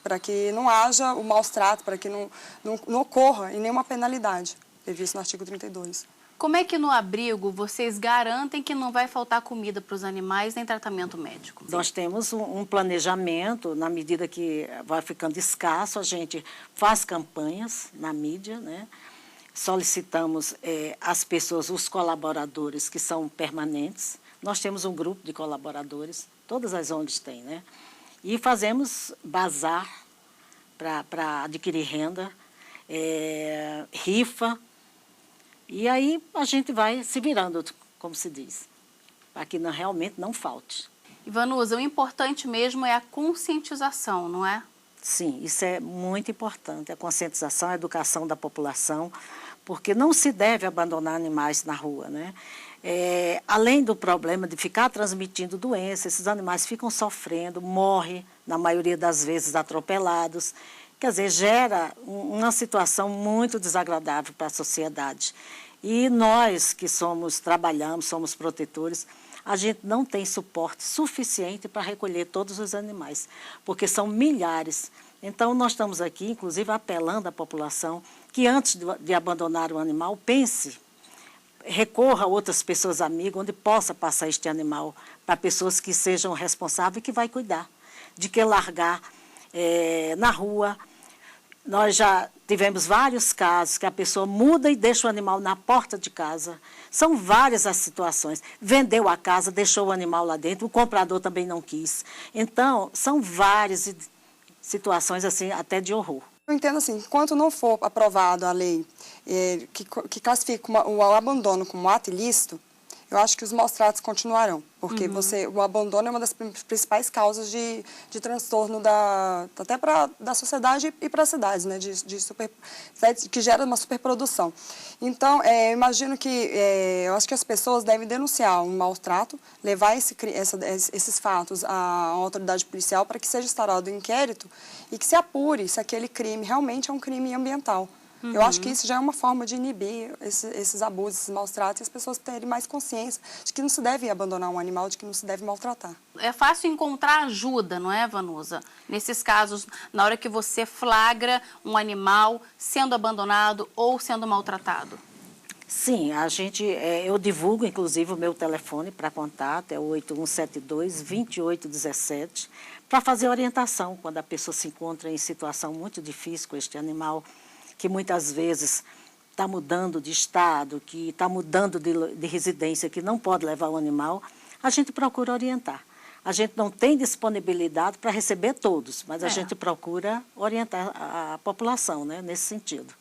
para que não haja o maus trato, para que não ocorra em nenhuma penalidade, previsto no artigo 32.
Como é que no abrigo vocês garantem que não vai faltar comida para os animais nem tratamento médico?
Nós temos um planejamento, na medida que vai ficando escasso, a gente faz campanhas na mídia, né? Solicitamos as pessoas, os colaboradores que são permanentes. Nós temos um grupo de colaboradores, todas as ONGs têm, né? E fazemos bazar para adquirir renda, rifa. E aí a gente vai se virando, como se diz, para que realmente não falte.
Vanusa, o importante mesmo é a conscientização, não é?
Sim, isso é muito importante, a conscientização, a educação da população, porque não se deve abandonar animais na rua, né? Além do problema de ficar transmitindo doenças, esses animais ficam sofrendo, morrem, na maioria das vezes atropelados. Quer dizer, gera uma situação muito desagradável para a sociedade. E nós que trabalhamos, somos protetores, a gente não tem suporte suficiente para recolher todos os animais, porque são milhares. Então, nós estamos aqui, inclusive, apelando à população que antes de abandonar o animal, recorra a outras pessoas amigas, onde possa passar este animal para pessoas que sejam responsáveis e que vai cuidar, de que largar na rua. Nós já tivemos vários casos que a pessoa muda e deixa o animal na porta de casa. São várias as situações. Vendeu a casa, deixou o animal lá dentro, o comprador também não quis. Então, são várias situações assim, até de horror.
Eu entendo assim, enquanto não for aprovada a lei que classifica o abandono como ato ilícito, eu acho que os maus tratos continuarão, porque o abandono é uma das principais causas de transtorno até da sociedade e para as cidades, né, que gera uma superprodução. Então, eu imagino que, eu acho que as pessoas devem denunciar um mau trato, levar esses fatos à autoridade policial para que seja instaurado um inquérito e que se apure se aquele crime realmente é um crime ambiental. Eu acho que isso já é uma forma de inibir esses abusos, esses maus tratos, e as pessoas terem mais consciência de que não se deve abandonar um animal, de que não se deve maltratar.
É fácil encontrar ajuda, não é, Vanusa? Nesses casos, na hora que você flagra um animal sendo abandonado ou sendo maltratado.
Sim, eu divulgo, inclusive, o meu telefone para contato, é 8172-2817, para fazer orientação quando a pessoa se encontra em situação muito difícil com este animal, que muitas vezes está mudando de estado, que está mudando de residência, que não pode levar o animal, a gente procura orientar. A gente não tem disponibilidade para receber todos, mas a gente procura orientar a população, né, nesse sentido.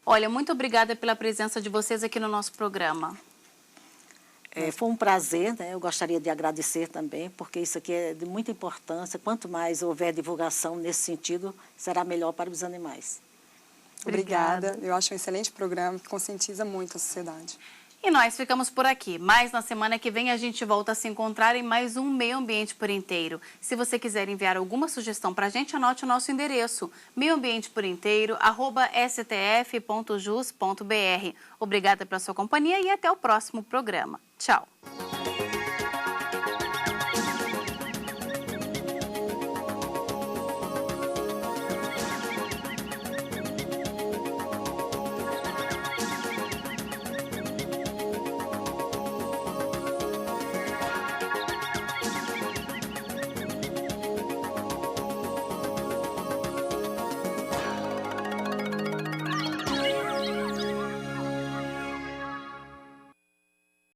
Olha, muito obrigada pela presença de vocês aqui no nosso programa.
Foi um prazer, né? Eu gostaria de agradecer também, porque isso aqui é de muita importância. Quanto mais houver divulgação nesse sentido, será melhor para os animais.
Obrigada. Eu acho um excelente programa que conscientiza muito a sociedade.
E nós ficamos por aqui, mas na semana que vem a gente volta a se encontrar em mais um Meio Ambiente por Inteiro. Se você quiser enviar alguma sugestão para a gente, anote o nosso endereço, meioambienteporinteiro@stf.jus.br. Obrigada pela sua companhia e até o próximo programa. Tchau!